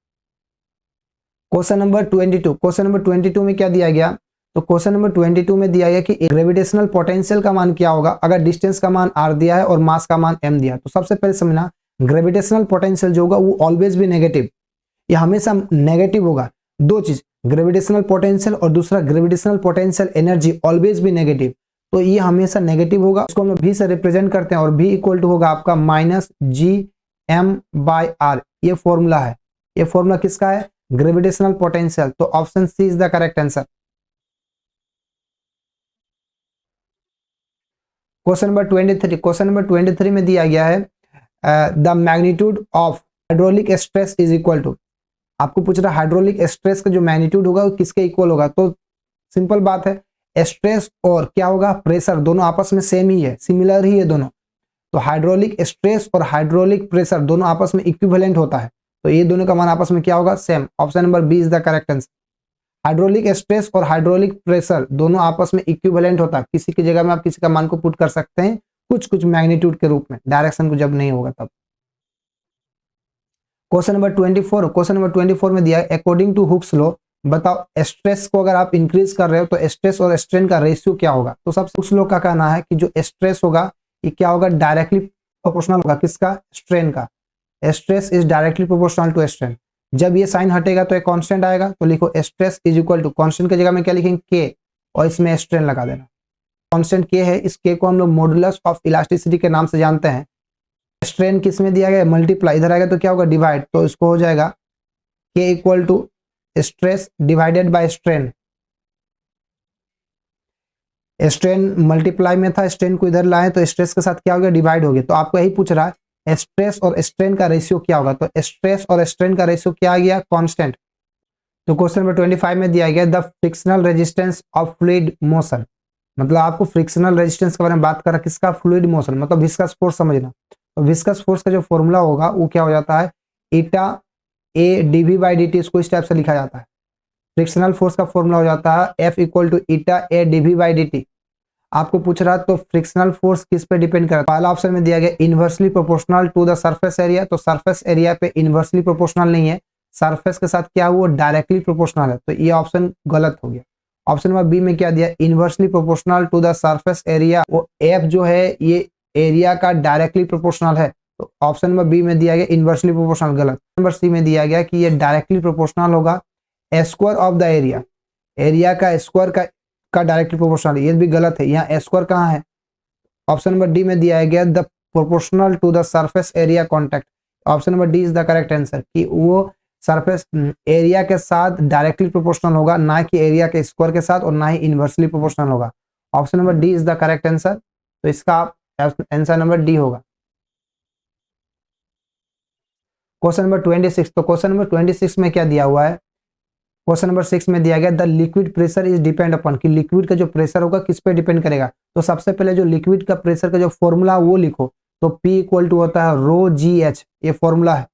क्वेश्चन नंबर 22। क्वेश्चन नंबर 22 में क्या दिया गया। तो क्वेश्चन नंबर 22 में दिया गया कि ग्रेविटेशनल पोटेंशियल का मान क्या होगा अगर डिस्टेंस का मान r दिया है और मास का मान m दिया। तो सबसे पहले समझना ग्रेविटेशनल पोटेंशियल जो होगा वो ऑलवेज भी नेगेटिव, ये हमेशा नेगेटिव होगा। दो चीज, ग्रेविटेशनल पोटेंशियल और दूसरा ग्रेविटेशनल पोटेंशियल एनर्जी ऑलवेज भी नेगेटिव, तो ये हमेशा नेगेटिव होगा। इसको हम लोग v से रिप्रेजेंट करते हैं और v इक्वल टू होगा आपका -gm/r। ये फॉर्मूला है, ये फॉर्मूला किसका है, ग्रेविटेशनल पोटेंशियल। तो option C is the correct answer. Question number 23, question number 23 में दिया गया है the magnitude of hydraulic stress is equal to. आपको पूछ रहा है हाइड्रोलिक स्ट्रेस का जो मैग्नीट्यूड होगा वो किसके इक्वल होगा। तो सिंपल बात है, स्ट्रेस और क्या होगा, प्रेशर, दोनों आपस में सेम ही है, सिमिलर ही है दोनों। तो हाइड्रोलिक स्ट्रेस और हाइड्रोलिक प्रेशर दोनों आपस में इक्विवेलेंट होता है, तो ये दोनों का मान आपस में क्या होगा, same. Option number B is the correct answer. Hydraulic stress और हाइड्रोलिक प्रेशर दोनों आपस में इक्विवेलेंट होता है, किसी की जगह में आप किसी का मान को पुट कर सकते हैं कुछ कुछ मैग्नीट्यूड के रूप में, डायरेक्शन को जब नहीं होगा तब। क्वेश्चन नंबर 24, क्वेश्चन नंबर 24 में दिया है अकॉर्डिंग टू हुक्स लॉ बताओ स्ट्रेस को अगर आप इंक्रीज कर रहे हो तो स्ट्रेस और स्ट्रेन का रेशियो क्या होगा। तो सबसे कुछ लोग का कहना है कि जो स्ट्रेस होगा ये क्या होगा, डायरेक्टली प्रोपोर्शनल होगा किसका, स्ट्रेन का। Stress is directly proportional to strain. जब ये साइन हटेगा तो एक कांस्टेंट आएगा, तो लिखो stress is equal to, constant की जगह में क्या लिखेंगे, के, और इसमें स्ट्रेन लगा देना। कांस्टेंट के है, इस के को हम लोग मॉडुलस ऑफ इलास्टिसिटी के नाम से जानते हैं। स्ट्रेन किस में दिया गया, मल्टीप्लाई, इधर आएगा तो क्या होगा, डिवाइड, तो इसको हो जाएगा K equal to stress divided by strain. Strain multiply में था, स्ट्रेन को इधर लाए तो स्ट्रेस के साथ क्या हो गया, डिवाइड हो गया। तो आपको यही पूछ रहा है स्ट्रेस और स्ट्रेन का रेशियो क्या होगा। तो स्ट्रेस और स्ट्रेन का रेशियो क्या आ गया, कांस्टेंट। तो क्वेश्चन नंबर 25 में दिया गया the frictional resistance of fluid motion. मतलब आपको फ्रिक्शनल रेजिस्टेंस के बारे में बात करा, किसका, फ्लूइड मोशन, मतलब विस्कस फोर्स समझना। तो विस्कस फोर्स का जो फॉर्मूला होगा वो क्या हो जाता है, ईटा A DV by D T, इसको इस टाइप से लिखा जाता है। फ्रिक्शनल फोर्स का फॉर्मूला हो जाता है F equal to eta A DV by D T. आपको पूछ रहा तो फ्रिक्शनल फोर्स किस पे डिपेंड करता है। पहला ऑप्शन में दिया गया inversely proportional to the surface area, तो सरफेस एरिया पे इनवर्सली प्रोपोर्शनल नहीं है, सरफेस के साथ क्या हुआ, डायरेक्टली प्रोपोर्शनल है, तो ये ऑप्शन गलत हो गया। ऑप्शन नंबर बी में क्या दिया, inversely proportional to the surface area, वो एफ जो है ये एरिया का डायरेक्टली प्रोपोर्शनल है, तो ऑप्शन नंबर बी में दिया गया इनवर्सली प्रोपोर्शनल, गलत। नंबर सी में दिया गया कि ये डायरेक्टली प्रोपोर्शनल होगा square of the area, area का स्क्वायर का डायरेक्टली प्रोपोर्शनल, ये भी गलत है। यहाँ स्क्वायर कहाँ है, ऑप्शन नंबर डी में दिया गया the proportional to the surface area contact. Option number D is the correct answer कि वो सरफेस एरिया के साथ डायरेक्टली प्रोपोर्शनल होगा, ना कि एरिया के स्क्वायर के साथ, और ना ही इनवर्सली प्रोपोर्शनल होगा। Option number D is the correct answer, तो इसका आंसर नंबर डी होगा। क्वेश्चन नंबर 26, तो क्वेश्चन नंबर 26 में क्या दिया हुआ है, क्वेश्चन नंबर 6 में दिया गया the liquid pressure is depend upon, कि लिक्विड का जो प्रेशर होगा किस पे डिपेंड करेगा। तो सबसे पहले जो लिक्विड का प्रेशर का जो फॉर्मूला वो लिखो, तो P इक्वल टू होता है रो जी एच, ये फॉर्मूला है,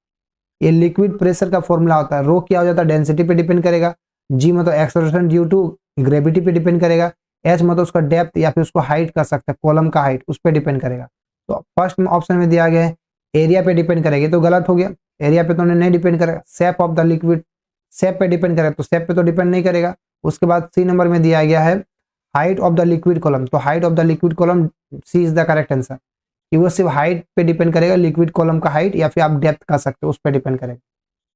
ये लिक्विड प्रेशर का फॉर्मूला होता है। रो क्या हो जाता है, डेंसिटी पे डिपेंड करेगा, जी मतलब एक्सेलरेशन ड्यू टू ग्रेविटी पे डिपेंड करेगा, एच मतलब उसका डेप्थ या फिर उसको हाइट कर सकते हैं, कॉलम का हाइट, उस पर डिपेंड करेगा। तो फर्स्ट ऑप्शन में दिया गया है एरिया पे डिपेंड करेगा, तो गलत हो गया, एरिया पे तो नहीं डिपेंड करेगा। Shape of the liquid, shape पे डिपेंड करेगा, तो शेप पे तो डिपेंड नहीं करेगा। उसके बाद सी नंबर में दिया गया है height of the liquid column, तो height of the liquid column C is the correct answer, कि वो सिर्फ हाइट पे डिपेंड करेगा, लिक्विड कॉलम का हाइट, या फिर आप डेप्थ कर सकते हो, उस पर डिपेंड करेगा।